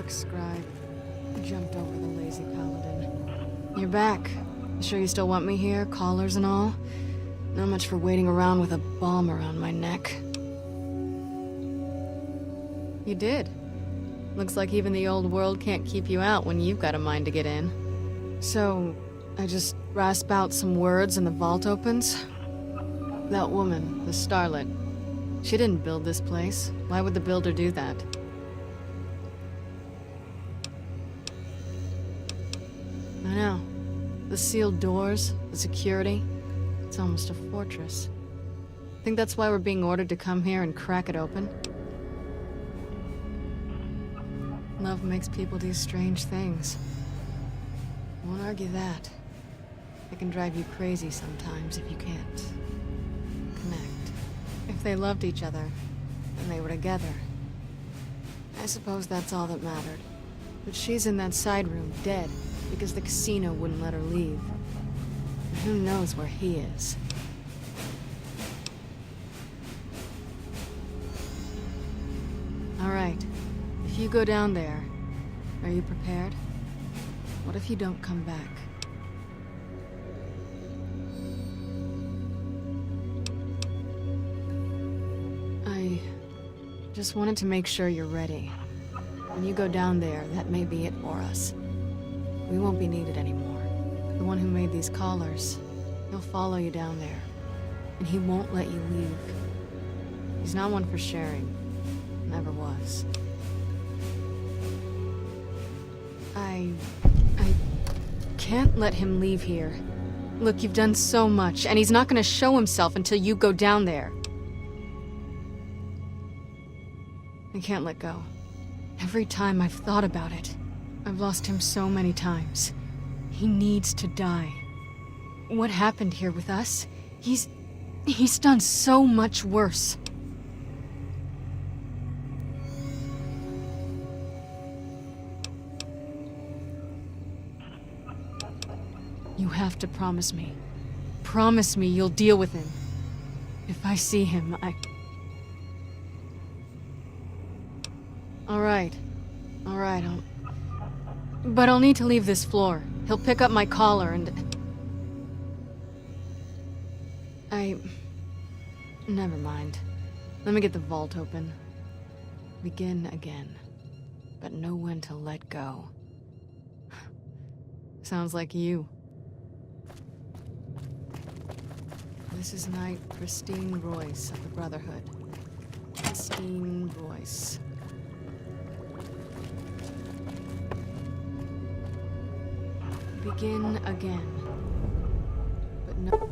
Scribe jumped over the lazy paladin. You're back. You sure you still want me here, collars and all? Not much for waiting around with a bomb around my neck. You did. Looks like even the old world can't keep you out when you've got a mind to get in. So, I just rasp out some words and the vault opens? That woman, the starlet, she didn't build this place. Why would the builder do that? I know. The sealed doors, the security. It's almost a fortress. Think that's why we're being ordered to come here and crack it open? Love makes people do strange things. Won't argue that. It can drive you crazy sometimes if you can't connect. If they loved each other, and they were together, I suppose that's all that mattered. But she's in that side room, dead, because the casino wouldn't let her leave. And who knows where he is. All right. If you go down there, are you prepared? What if you don't come back? I just wanted to make sure you're ready. When you go down there, that may be it for us. We won't be needed anymore. The one who made these collars, he'll follow you down there. And he won't let you leave. He's not one for sharing. Never was. I can't let him leave here. Look, you've done so much, and he's not gonna show himself until you go down there. I can't let go. Every time I've thought about it, I've lost him so many times. He needs to die. What happened here with us? He's done so much worse. You have to promise me. Promise me you'll deal with him. If I see him, All right, But I'll need to leave this floor. He'll pick up my collar and... Never mind. Let me get the vault open. Begin again. But know when to let go. Sounds like you. This is Knight Christine Royce of the Brotherhood. Christine Royce. Begin again. But no...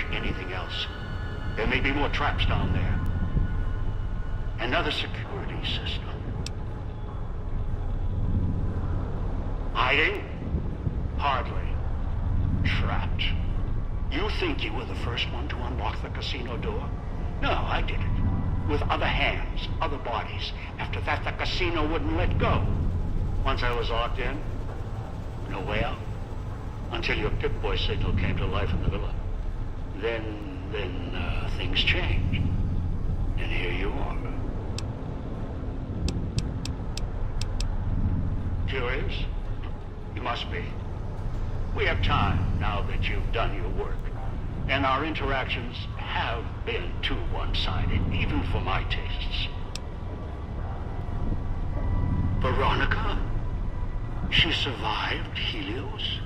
push anything else. There may be more traps down there. Another security system. Hiding? Hardly. Trapped. You think you were the first one to unlock the casino door? No, I did it. With other hands, other bodies. After that, the casino wouldn't let go. Once I was locked in, no way out. Until your Pip-Boy signal came to life in the villa. Then things changed. And here you are. Curious? You must be. We have time now that you've done your work. And our interactions have been too one-sided, even for my tastes. Veronica? She survived Helios?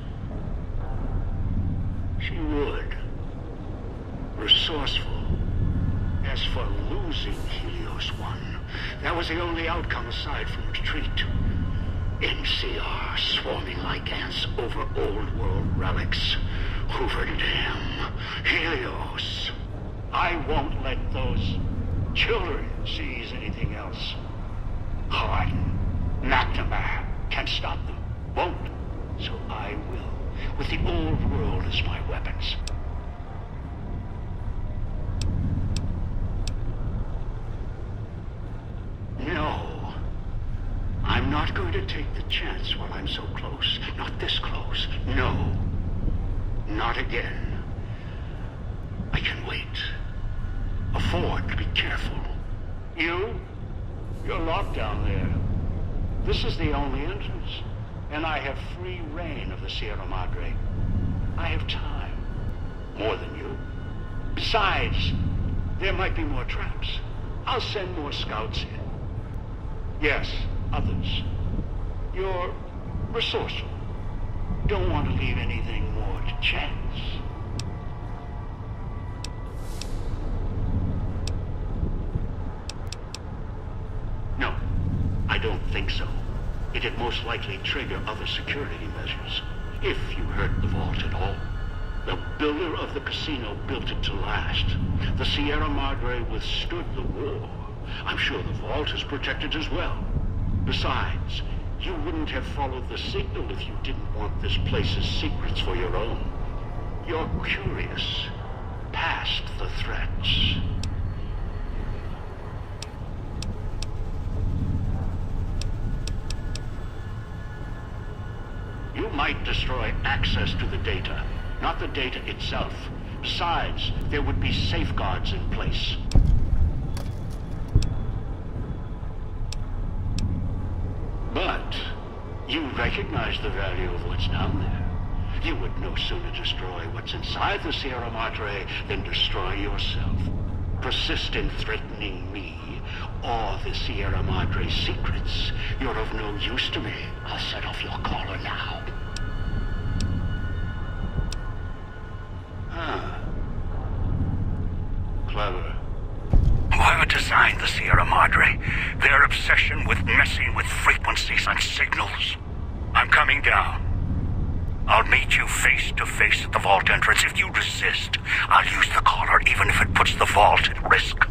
She would. Resourceful. As for losing Helios 1, that was the only outcome aside from retreat. NCR swarming like ants over old world relics. Hoover Dam. Helios. I won't let those children seize anything else. Harden. McNamara can't stop them. Won't. So I will. With the old world as my weapons. No. I'm not going to take the chance while I'm so close. Not this close. No. Not again. I can wait. Afford to be careful. You're locked down there. This is the only entrance. And I have free reign of the Sierra Madre. I have time. More than you. Besides, there might be more traps. I'll send more scouts in. Yes, others. You're resourceful. Don't want to leave anything more to chance. No, I don't think so. It'd most likely trigger other security measures, if you hurt the vault at all. The builder of the casino built it to last. The Sierra Madre withstood the war. I'm sure the vault is protected as well. Besides, you wouldn't have followed the signal if you didn't want this place's secrets for your own. You're curious, past the threats. You might destroy access to the data, not the data itself. Besides, there would be safeguards in place. But you recognize the value of what's down there. You would no sooner destroy what's inside the Sierra Madre than destroy yourself. Persist in threatening me or the Sierra Madre's secrets. You're of no use to me. I'll set off your collar now. Clever. Whoever designed the Sierra Madre, their obsession with messing with frequencies and signals. I'm coming down. I'll meet you face to face at the vault entrance. If you resist, I'll use the collar even if it puts the vault at risk.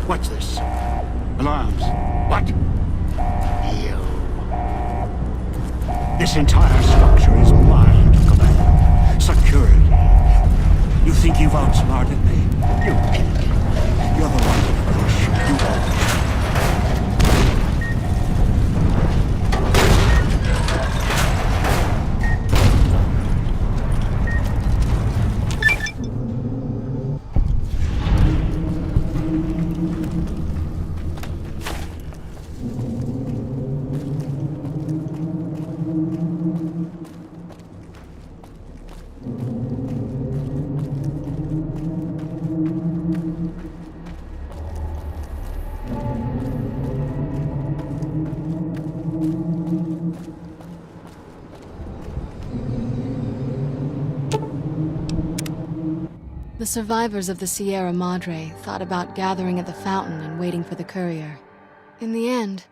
What's this? Alarms. What? You. This entire structure is mine to command. Security. You think you've outsmarted me? You pig. You're the one to push. You all. The survivors of the Sierra Madre thought about gathering at the fountain and waiting for the courier. In the end,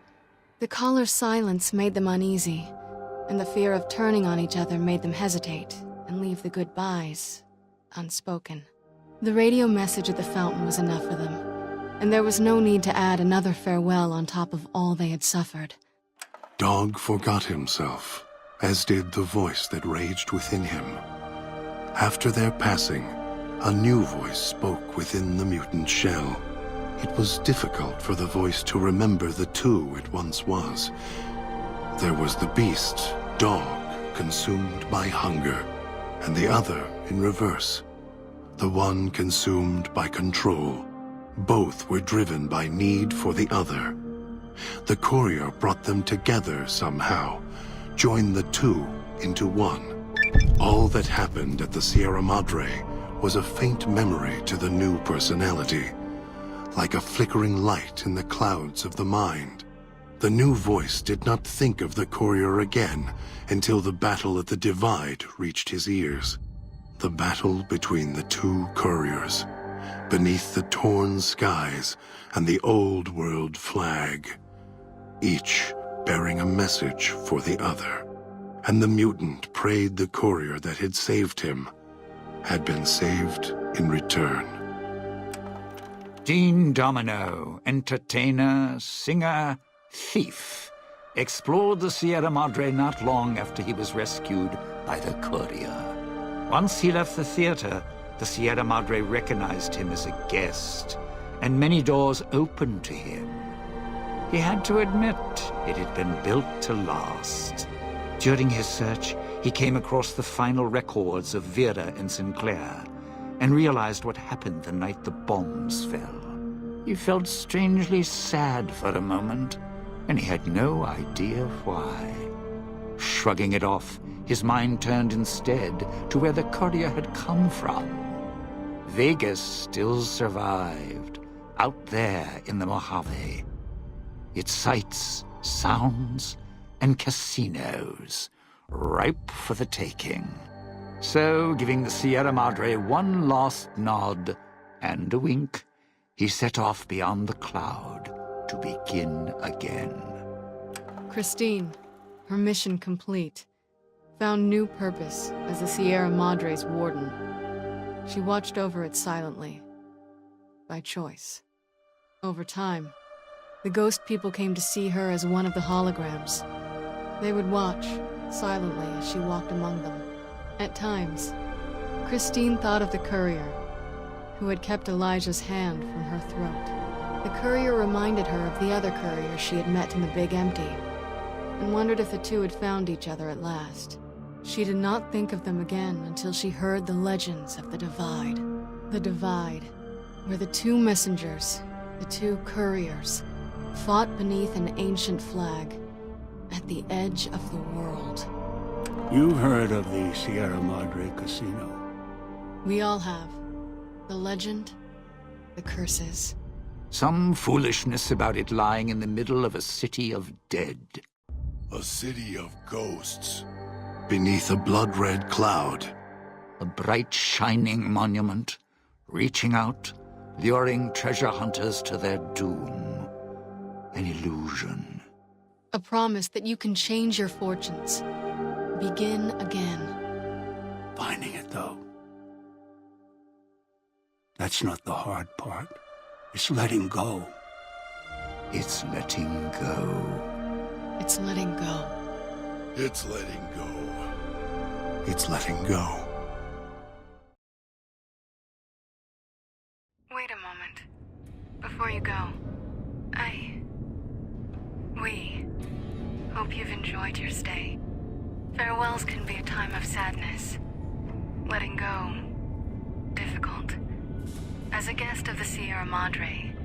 the caller's silence made them uneasy, and the fear of turning on each other made them hesitate and leave the goodbyes unspoken. The radio message at the fountain was enough for them, and there was no need to add another farewell on top of all they had suffered. Dog forgot himself, as did the voice that raged within him. After their passing, a new voice spoke within the mutant shell. It was difficult for the voice to remember the two it once was. There was the beast, Dog, consumed by hunger, and the other in reverse. The one consumed by control. Both were driven by need for the other. The courier brought them together somehow, joined the two into one. All that happened at the Sierra Madre was a faint memory to the new personality, like a flickering light in the clouds of the mind. The new voice did not think of the courier again until the battle at the Divide reached his ears. The battle between the two couriers, beneath the torn skies and the old world flag, each bearing a message for the other. And the mutant prayed the courier that had saved him had been saved in return. Dean Domino, entertainer, singer, thief, explored the Sierra Madre not long after he was rescued by the courier. Once he left the theater, the Sierra Madre recognized him as a guest, and many doors opened to him. He had to admit it had been built to last. During his search, he came across the final records of Vera and Sinclair, and realized what happened the night the bombs fell. He felt strangely sad for a moment, and he had no idea why. Shrugging it off, his mind turned instead to where the courier had come from. Vegas still survived, out there in the Mojave. Its sights, sounds, and casinos, ripe for the taking. So, giving the Sierra Madre one last nod and a wink, he set off beyond the cloud to begin again. Christine, her mission complete, found new purpose as the Sierra Madre's warden. She watched over it silently, by choice. Over time, the ghost people came to see her as one of the holograms. They would watch, silently, as she walked among them. At times, Christine thought of the courier, who had kept Elijah's hand from her throat. The courier reminded her of the other courier she had met in the Big Empty, and wondered if the two had found each other at last. She did not think of them again until she heard the legends of the Divide. The Divide, where the two messengers, the two couriers, fought beneath an ancient flag, at the edge of the world. You've heard of the Sierra Madre Casino. We all have. The legend, the curses. Some foolishness about it lying in the middle of a city of dead. A city of ghosts. Beneath a blood-red cloud. A bright, shining monument, reaching out, luring treasure hunters to their doom. An illusion. A promise that you can change your fortunes. Begin again. Finding it, though. That's not the hard part. It's letting go. It's letting go. It's letting go. It's letting go. It's letting go. Wait a moment. Before you go, we hope you've enjoyed your stay. Farewells can be a time of sadness. Letting go, difficult. As a guest of the Sierra Madre,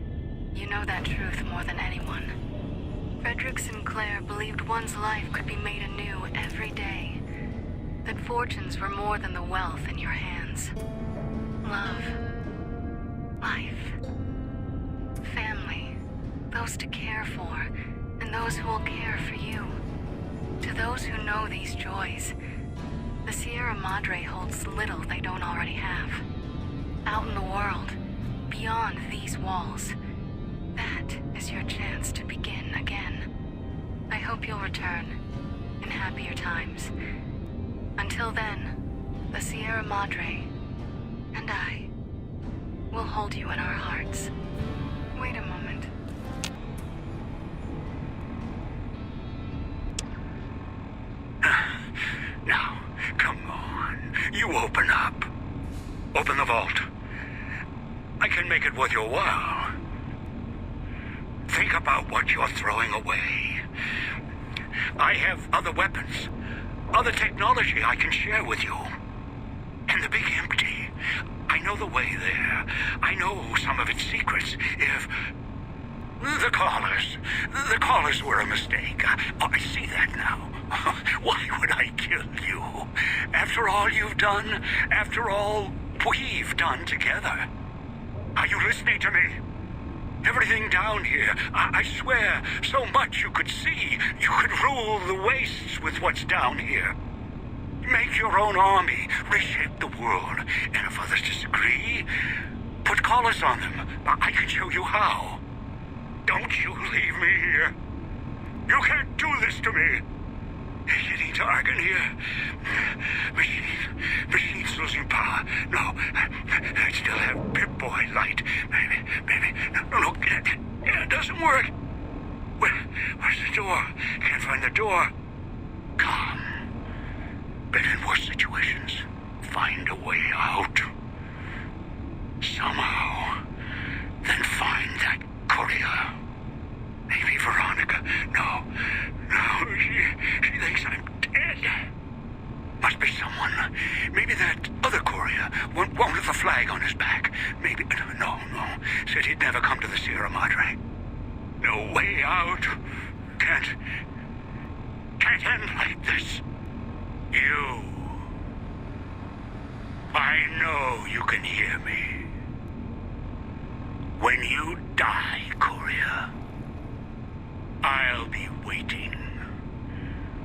you know that truth more than anyone. Frederick Sinclair believed one's life could be made anew every day. That fortunes were more than the wealth in your hands. Love, life, family, those to care for, and those who will care for you. To those who know these joys, the Sierra Madre holds little they don't already have. Out beyond these walls. That is your chance to begin again. I hope you'll return in happier times. Until then, the Sierra Madre and I will hold you in our hearts. Wait a moment. Now, come on. You open up. Open the vault. I can make it worth your while. Think about what you're throwing away. I have other weapons, other technology I can share with you. And the Big Empty, I know the way there. I know some of its secrets. If... The callers were a mistake. I see that now. Why would I kill you? After all you've done, after all we've done together. Are you listening to me? Everything down here, I swear, so much you could see. You could rule the wastes with what's down here. Make your own army, reshape the world. And if others disagree, put collars on them. I can show you how. Don't you leave me here. You can't do this to me. It's getting dark in here. Machine's losing power. No, I still have Pip-Boy light. Maybe. No, look, it doesn't work. Where's the door? Can't find the door. Come. But in worse situations, find a way out. Somehow. Then find that courier. Maybe Veronica. No, she thinks I'm dead. Must be someone. Maybe that other courier, one with a flag on his back. Maybe, no. Said he'd never come to the Sierra Madre. No way out. Can't end like this. You. I know you can hear me. When you die, courier, I'll be waiting.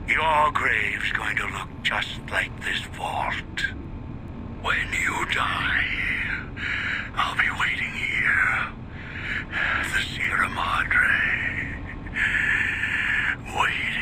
Your grave's going to look just like this vault. When you die, I'll be waiting here. The Sierra Madre. Waiting.